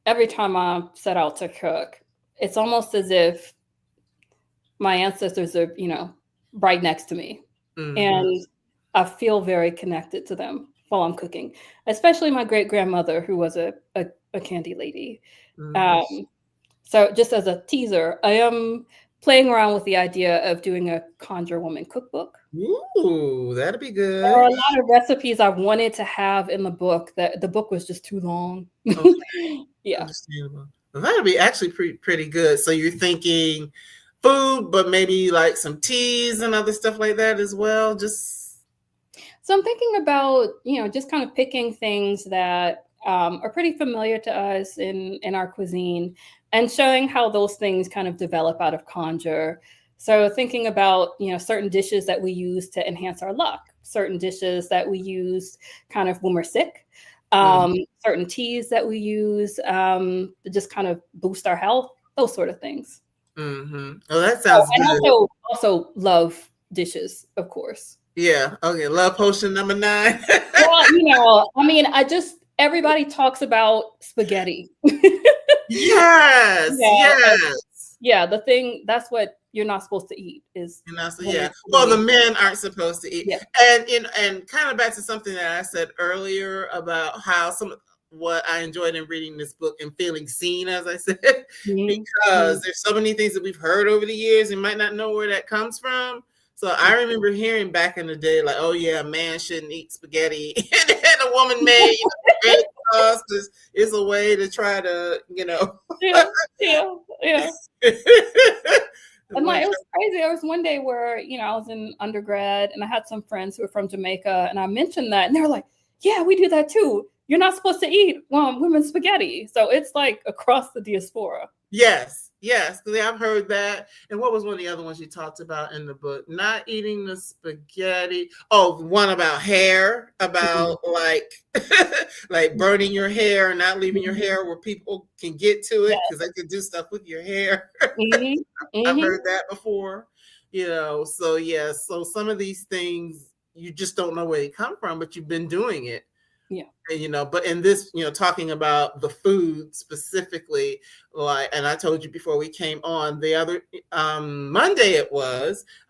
Every time I set out to cook, it's almost as if my ancestors are, right next to me. And I feel very connected to them while I'm cooking, especially my great-grandmother, who was a candy lady. So just as a teaser, I am playing around with the idea of doing a conjure woman cookbook. Ooh, that'd be good. There are a lot of recipes I wanted to have in the book that the book was just too long. Okay. Yeah. Understandable. Well, that'd be actually pretty good. So you're thinking food, but maybe like some teas and other stuff like that as well. So I'm thinking about, just kind of picking things that are pretty familiar to us in our cuisine and showing how those things kind of develop out of conjure. So thinking about, certain dishes that we use to enhance our luck, certain dishes that we use kind of when we're sick, certain teas that we use to just kind of boost our health, those sort of things. Oh, that sounds good. And also love dishes, of course. Yeah. Okay. Love potion number 9. Well, everybody talks about spaghetti. Yes. Yeah. The thing that's what you're not supposed to eat is. Well, the men aren't supposed to eat. Yeah. And kind of back to something that I said earlier about how what I enjoyed in reading this book and feeling seen, as I said, because there's so many things that we've heard over the years and might not know where that comes from. So I remember hearing back in the day, like, oh yeah, a man shouldn't eat spaghetti, and a woman may, red sauce because it's a way to try to, Yeah. And it was crazy. There was one day where, I was in undergrad and I had some friends who were from Jamaica and I mentioned that and they were like, yeah, we do that too. You're not supposed to eat women's spaghetti. So it's like across the diaspora. Yes, because I've heard that. And what was one of the other ones you talked about in the book? Not eating the spaghetti. Oh, one about hair, about like burning your hair and not leaving your hair where people can get to it because they can do stuff with your hair. I've heard that before. So some of these things you just don't know where they come from, but you've been doing it. Yeah. And, but in this, talking about the food specifically, and I told you before we came on the other Monday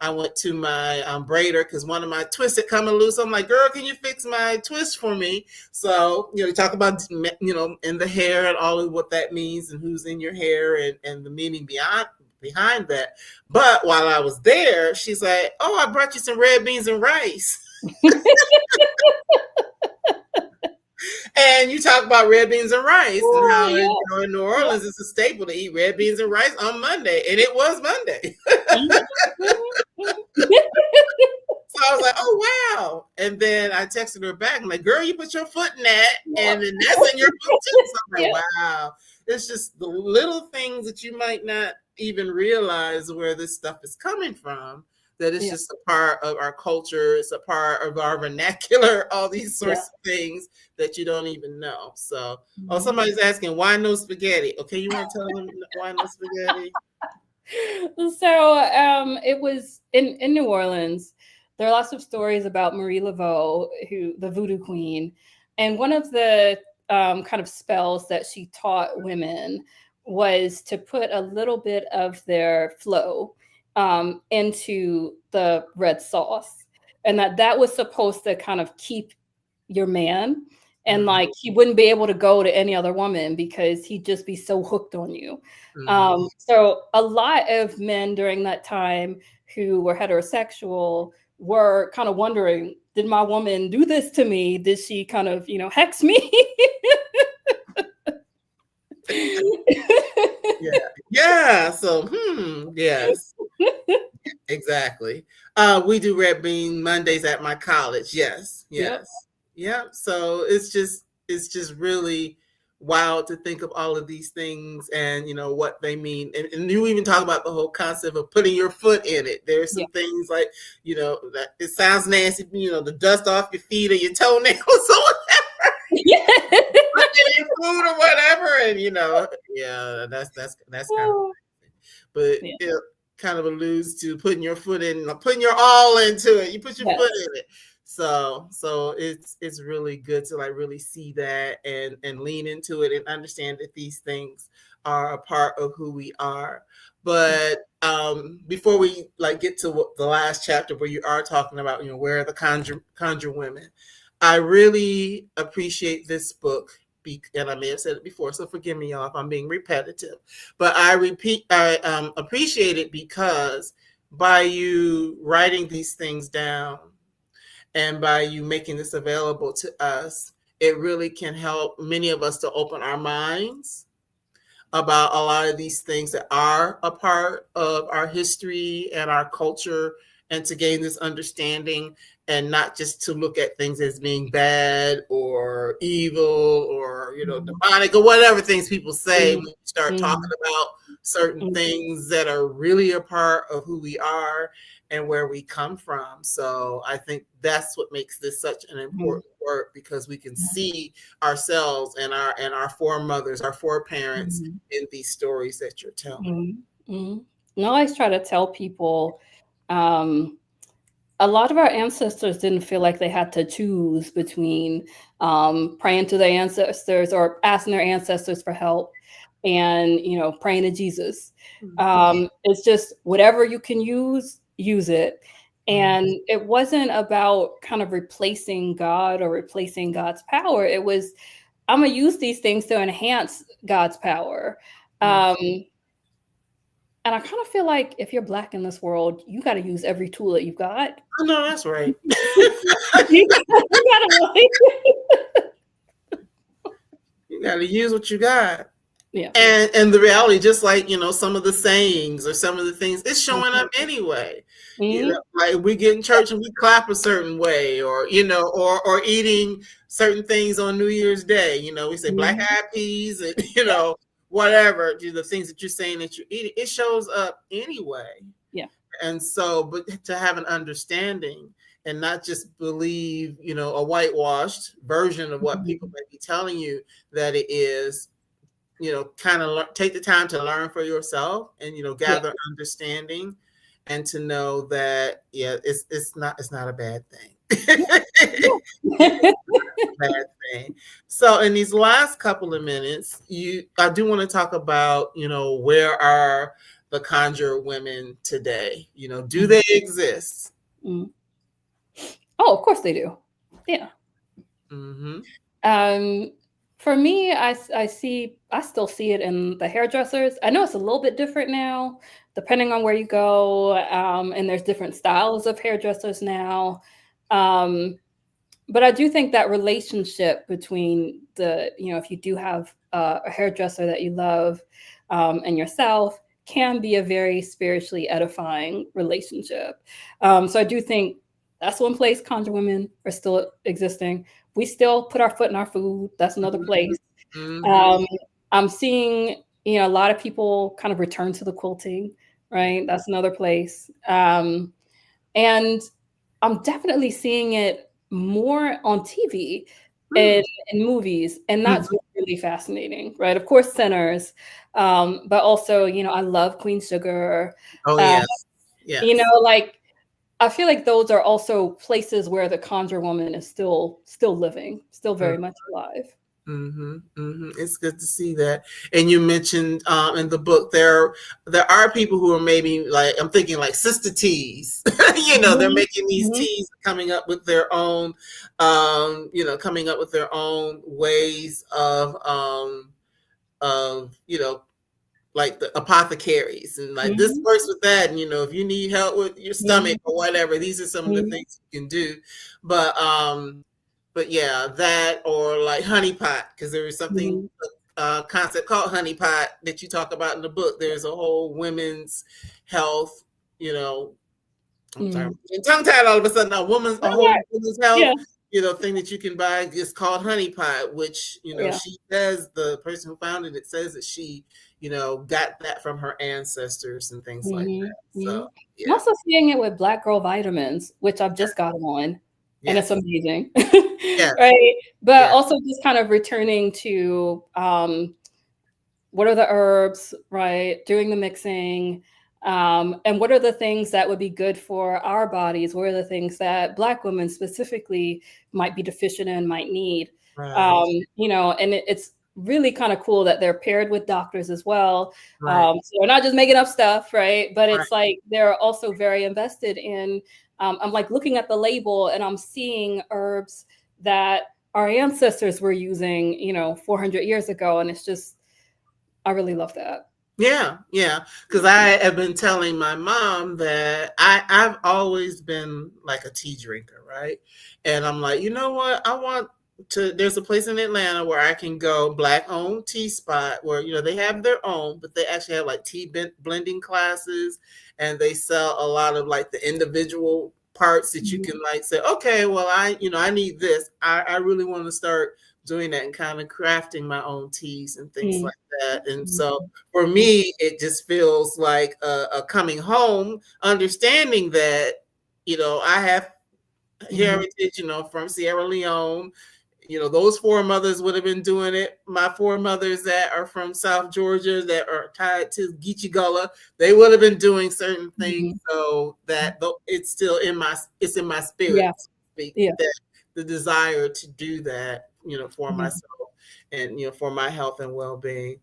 I went to my braider because one of my twists had come loose. I'm like, girl, can you fix my twist for me? So, talk about, in the hair and all of what that means and who's in your hair and the meaning behind that. But while I was there, she's like, oh, I brought you some red beans and rice. And you talk about red beans and rice and how in New Orleans it's a staple to eat red beans and rice on Monday, and it was Monday. So I was like, oh wow! And then I texted her back. I'm like, girl, you put your foot in that, and then that's in your book too. So I'm like, wow! It's just the little things that you might not even realize where this stuff is coming from. That it's just a part of our culture. It's a part of our vernacular, all these sorts of things that you don't even know. So, somebody's asking, why no spaghetti? Okay, you want to tell them why no spaghetti? So it was in New Orleans. There are lots of stories about Marie Laveau, the voodoo queen. And one of the kind of spells that she taught women was to put a little bit of their flow into the red sauce. and that was supposed to kind of keep your man, and Mhm. like he wouldn't be able to go to any other woman because he'd just be so hooked on you. Mhm. So a lot of men during that time who were heterosexual were kind of wondering, did my woman do this to me? Did she kind of, hex me? Yeah. Yeah. So, yes, exactly. We do red bean Mondays at my college. Yes. Yep. Yes. Yep. So it's just really wild to think of all of these things and what they mean. And you even talk about the whole concept of putting your foot in it. There's Yeah. some things like, that it sounds nasty, the dust off your feet or your toenails or Yeah. in food or whatever, and yeah, that's kind of, but Yeah. it kind of alludes to putting your foot in, putting your all into it. You put your foot Yes. in it, so it's really good to like really see that and lean into it and understand that these things are a part of who we are. But before we like get to the last chapter where you are talking about where are the conjure women, I really appreciate this book, and I may have said it before, so forgive me, y'all, if I'm being repetitive. But I appreciate it because by you writing these things down and by you making this available to us, it really can help many of us to open our minds about a lot of these things that are a part of our history and our culture, and to gain this understanding, and not just to look at things as being bad or evil or Mhm. demonic or whatever things people say Mhm. when you start talking Mhm. about certain Mhm. things that are really a part of who we are and where we come from. So I think that's what makes this such an Mhm. important work, because we can see ourselves and our foremothers, our foreparents Mhm. in these stories that you're telling. Mhm. Mhm. And I always try to tell people, um, a lot of our ancestors didn't feel like they had to choose between praying to their ancestors or asking their ancestors for help and praying to Jesus. It's just whatever you can use it. Mhm. And it wasn't about kind of replacing God or replacing God's power. It was, I'm gonna use these things to enhance God's power. Mhm. Um, and I kind of feel like if you're Black in this world, you got to use every tool that you've got. I know that's right. You gotta like, You got to use what you got. yeah. And the reality, just like some of the sayings or some of the things, it's showing Mhm. up anyway. Mhm. Like we get in church and we clap a certain way, or or eating certain things on New Year's Day. We say black Mhm. eyed peas and Yeah. whatever, the things that you're saying that you're eating, it shows up anyway. Yeah. And so, but to have an understanding and not just believe a whitewashed version of what people Mhm. may be telling you that it is, kind of take the time to learn for yourself and Yeah. gather understanding, and to know that it's not a bad thing. Yeah. It's not a bad thing. So in these last couple of minutes, I do want to talk about where are the conjure women today? Do Mhm. they exist? Mhm. Oh, of course they do. Yeah. Mm-hmm. Um, for me, I still see it in the hairdressers. I know it's a little bit different now, depending on where you go. And there's different styles of hairdressers now. Um, but I do think that relationship between if you do have a hairdresser that you love, and yourself, can be a very spiritually edifying relationship. So I do think that's one place conjure women are still existing. We still put our foot in our food. That's another place. Mm-hmm. Um, I'm seeing, a lot of people kind of return to the quilting, right? That's another place. And I'm definitely seeing it more on TV and in movies, and that's Mm-hmm. what's really fascinating, right? Of course, Sinners, but also, I love Queen Sugar. Oh Uh, yes, yes. like I feel like those are also places where the conjure woman is still living, still very much alive. It's good to see that. And you mentioned in the book there are people who are maybe like, I'm thinking like sister teas. They're Mhm, making these mhm, teas, coming up with their own, coming up with their own ways of like the apothecaries, and like this mhm, works with that. And if you need help with your stomach mhm, or whatever, these are some of the mhm, things you can do. But yeah, that, or like honey pot, because there is something, mhm, concept called honey pot that you talk about in the book. There's a whole women's health, you know, I'm sorry, mhm. I'm tongue tied all of a sudden. A That's whole right. women's health, Yeah, thing that you can buy is called honey pot, which, yeah. she says, the person who founded it says that she, got that from her ancestors and things like Mhm, that. So mhm. I'm yeah, also seeing it with Black Girl Vitamins, which I've just got on, and it's yes, amazing. yes, Right? But yes, also just kind of returning to, what are the herbs, right? Doing the mixing, and what are the things that would be good for our bodies? What are the things that Black women specifically might be deficient in, might need? right, And it's really kind of cool that they're paired with doctors as well. right, So they're not just making up stuff, right? But right. it's like they're also very invested in. I'm like looking at the label and I'm seeing herbs that our ancestors were using, 400 years ago, and it's just I really love that. Yeah, yeah. Because I have been telling my mom that I've always been like a tea drinker, right? And I'm like, you know what? I want to. There's a place in Atlanta where I can go, Black owned tea spot, where they have their own, but they actually have like tea blending classes, and they sell a lot of like the individual parts that you Mhm, can like say, okay, well, I need this. I really want to start doing that and kind of crafting my own teas and things mm, like that. And mm, so for mm, me, it just feels like a coming home, understanding that, I have mhm, heritage, from Sierra Leone. Those foremothers would have been doing it. My foremothers that are from South Georgia, that are tied to Geechee Gullah, they would have been doing certain things. mhm. So that it's still it's in my spirit, Yeah, so to speak, yeah, that the desire to do that, for yeah. myself and, for my health and well-being.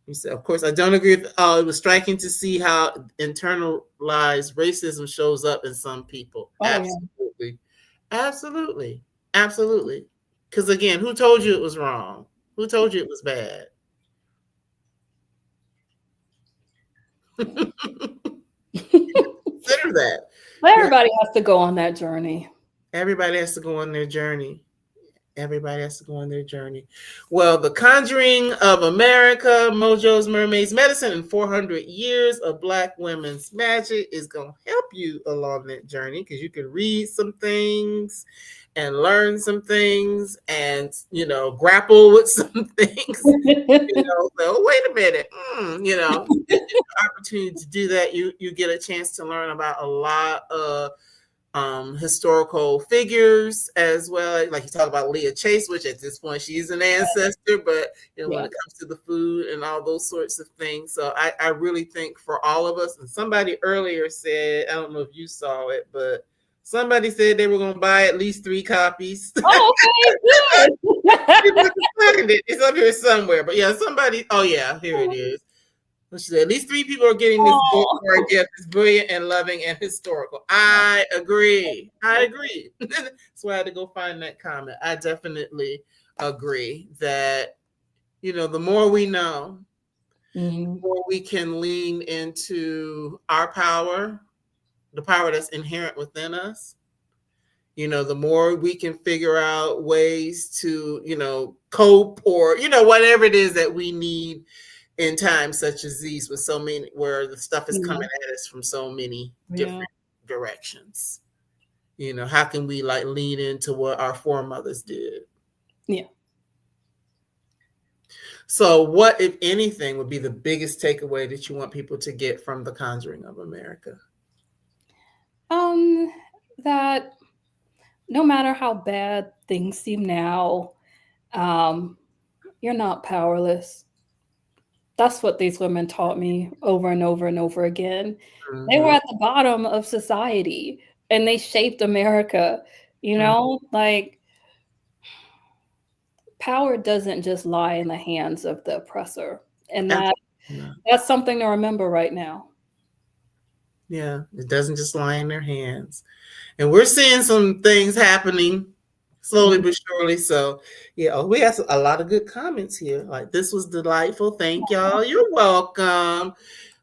You said, of course, I don't agree with, it was striking to see how internalized racism shows up in some people. Oh, yeah. Absolutely. Absolutely. Absolutely. Because again, who told you it was wrong? Who told you it was bad? Consider that. But Yeah. everybody has to go on that journey. Everybody has to go on their journey. Everybody has to go on their journey. Well, The Conjuring of America, Mojos, Mermaids, Medicine, and 400 Years of Black Women's Magic is going to help you along that journey, because you can read some things and learn some things and, grapple with some things. So wait a minute. It's an opportunity to do that. You get a chance to learn about a lot of historical figures as well. Like you talk about Leah Chase, which at this point she's an ancestor, but when Yeah. it comes to the food and all those sorts of things. So I really think for all of us, and somebody earlier said, I don't know if you saw it, but somebody said they were going to buy at least 3 copies. Oh, okay, good. Find it. It's up here somewhere. But yeah, somebody, oh yeah, here it is. At least 3 people are getting this book for a Oh. gift. It's brilliant and loving and historical. I agree. I agree. That's why I had to go find that comment. I definitely agree that, the more we know, Mhm, the more we can lean into our power, the power that's inherent within us. The more we can figure out ways to, cope, or, whatever it is that we need in times such as these, with so many, where the stuff is coming yeah, at us from so many yeah, different directions. How can we like lean into what our foremothers did? yeah. So what, if anything, would be the biggest takeaway that you want people to get from The Conjuring of America? Um, that no matter how bad things seem now, um, you're not powerless. That's what these women taught me over and over and over again. They were Mm-hmm. at the bottom of society and they shaped America, Mm-hmm. like power doesn't just lie in the hands of the oppressor. And Absolutely. that's something to remember right now. Yeah, it doesn't just lie in their hands. And we're seeing some things happening slowly Mhm. but surely. So, yeah, we have a lot of good comments here. Like, this was delightful. Thank y'all. You're welcome.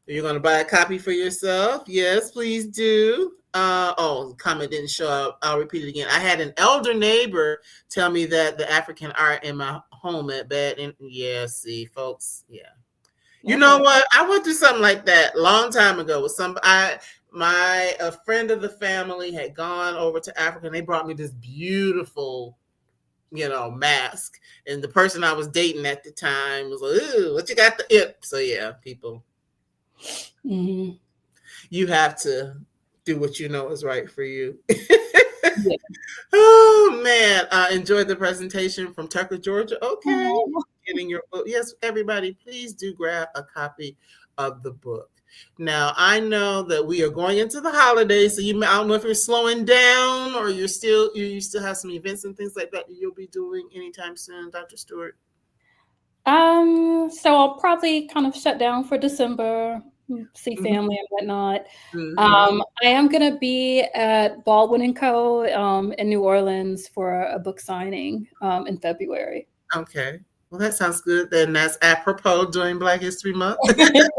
You're going to buy a copy for yourself? Yes, please do. Comment didn't show up. I'll repeat it again. I had an elder neighbor tell me that the African art in my home at bad. And yeah, see, folks, yeah. You know Okay. what? I went through something like that a long time ago with a friend of the family had gone over to Africa and they brought me this beautiful, mask. And the person I was dating at the time was like, "Ooh, what you got the ip?" So yeah, people, Mhm. you have to do what you know is right for you. Yeah. Oh man, I enjoyed the presentation from Tucker, Georgia. Okay, Oh, getting your book. Yes, everybody, please do grab a copy of the book. Now I know that we are going into the holidays, so I don't know if you're slowing down or you still have some events and things like that you'll be doing anytime soon, Dr. Stewart. So I'll probably kind of shut down for December, see Mm-hmm. family and whatnot. Mm-hmm. I am gonna be at Baldwin and Co. In New Orleans for a book signing in February. Okay. Well, that sounds good. Then that's apropos during Black History Month. And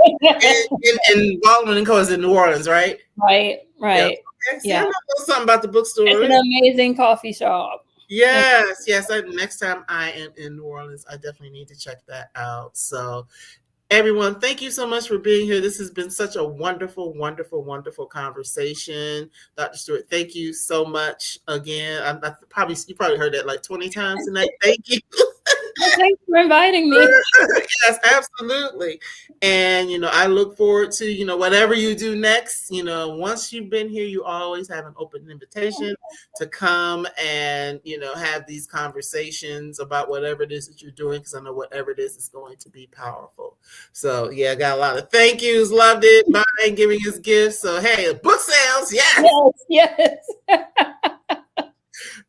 Baldwin and Co. is in New Orleans, right? Right, Yep. right. Okay. See, I Yeah. know a little something about the It's bookstore. an amazing coffee shop. Yes, yes. Next time I am in New Orleans, I definitely need to check that out. So, everyone, thank you so much for being here. This has been such a wonderful, wonderful, wonderful conversation. Dr. Stewart, thank you so much again. You probably heard that like 20 times tonight. Thank you. Well, thanks for inviting me. Yes, absolutely. And I look forward to whatever you do next. Once you've been here, you always have an open invitation to come and have these conversations about whatever it is that you're doing, because I know whatever it is going to be powerful. So yeah, I got a lot of thank yous, loved it, buying, giving us gifts. So hey, book sales, yes. Yes, yes.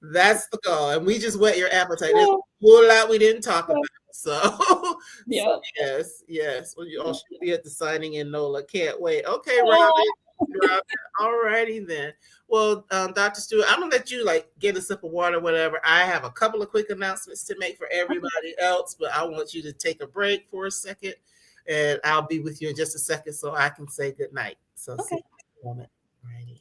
That's the goal. And we just whet your appetite. There's a whole lot we didn't talk about. So Yeah. yes, yes. Well, you all should be at the signing in NOLA. Can't wait. Okay, Robin. All righty then. Well, Dr. Stewart, I'm gonna let you get a sip of water, whatever. I have a couple of quick announcements to make for everybody else, but I want you to take a break for a second, and I'll be with you in just a second so I can say good night. So see you in a moment. Righty.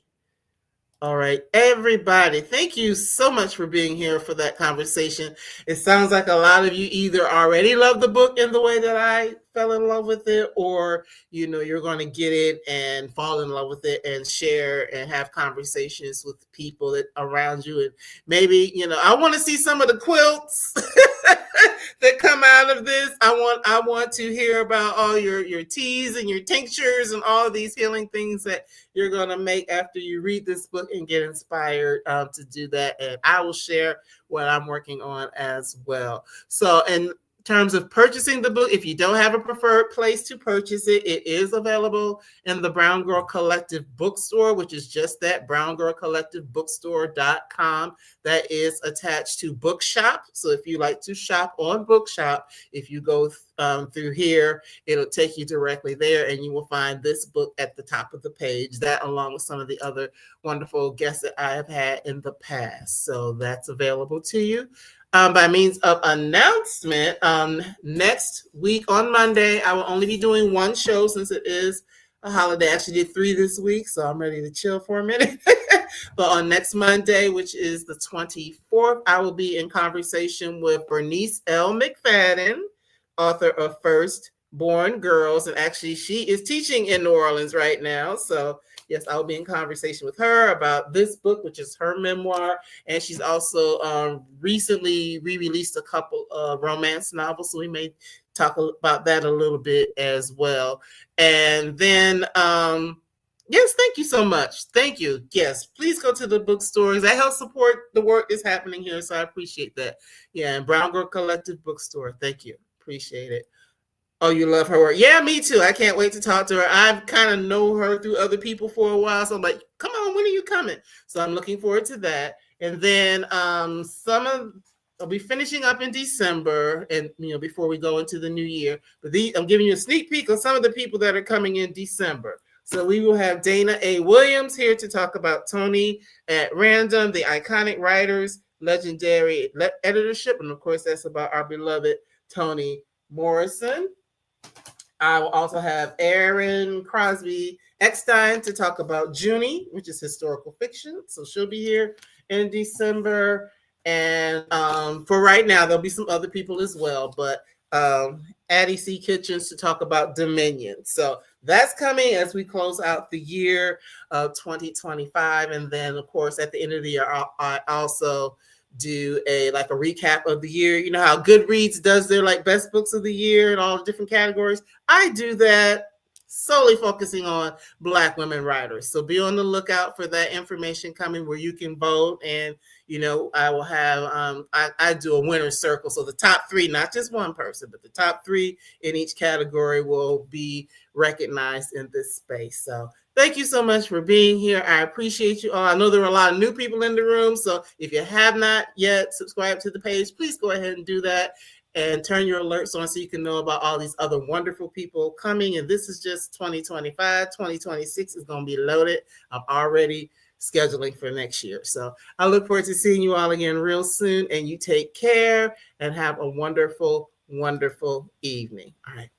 All right, everybody, thank you so much for being here for that conversation. It sounds like a lot of you either already love the book in the way that I fell in love with it, or you're going to get it and fall in love with it and share and have conversations with people around you. And maybe I want to see some of the quilts that come out of this. I want to hear about all your teas and your tinctures and all of these healing things that you're going to make after you read this book and get inspired to do that. And I will share what I'm working on as well. So, in terms of purchasing the book, if you don't have a preferred place to purchase it, it is available in the Brown Girl Collective bookstore, which is just that, browngirlcollectivebookstore.com. That is attached to Bookshop. So if you like to shop on Bookshop, if you go through here, it'll take you directly there, and you will find this book at the top of the page, that along with some of the other wonderful guests that I have had in the past. So that's available to you. By means of announcement, next week on Monday, I will only be doing one show since it is a holiday. I actually did 3 this week, so I'm ready to chill for a minute. But on next Monday, which is the 24th, I will be in conversation with Bernice L. McFadden, author of First Born Girls. And actually, she is teaching in New Orleans right now. So yes, I'll be in conversation with her about this book, which is her memoir. And she's also recently re-released a couple of romance novels. So we may talk about that a little bit as well. And then, yes, thank you so much. Thank you. Yes, please go to the bookstores. That helps support the work that's happening here. So I appreciate that. Yeah, and Brown Girl Collective Bookstore. Thank you. Appreciate it. Oh, you love her work. Yeah, me too. I can't wait to talk to her. I've kind of know her through other people for a while. So I'm like, come on, when are you coming? So I'm looking forward to that. And then I'll be finishing up in December, and before we go into the new year. But I'm giving you a sneak peek on some of the people that are coming in December. So we will have Dana A. Williams here to talk about Tony at Random, the iconic writers, legendary editorship, and of course that's about our beloved Toni Morrison. I will also have Erin Crosby Eckstein to talk about Junie, which is historical fiction. So she'll be here in December. And for right now, there'll be some other people as well. But Addie C. Kitchens to talk about Dominion. So that's coming as we close out the year of 2025. And then, of course, at the end of the year, I also do a recap of the year. You know how Goodreads does their best books of the year and all the different categories. I do that solely focusing on Black women writers. So be on the lookout for that information coming where you can vote. And I will have I do a winner's circle. So the top 3, not just one person, but the top 3 in each category will be recognized in this space. So thank you so much for being here. I appreciate you all. I know there are a lot of new people in the room. So if you have not yet subscribed to the page, please go ahead and do that and turn your alerts on so you can know about all these other wonderful people coming. And this is just 2025. 2026 is going to be loaded. I'm already scheduling for next year. So I look forward to seeing you all again real soon. And you take care and have a wonderful, wonderful evening. All right.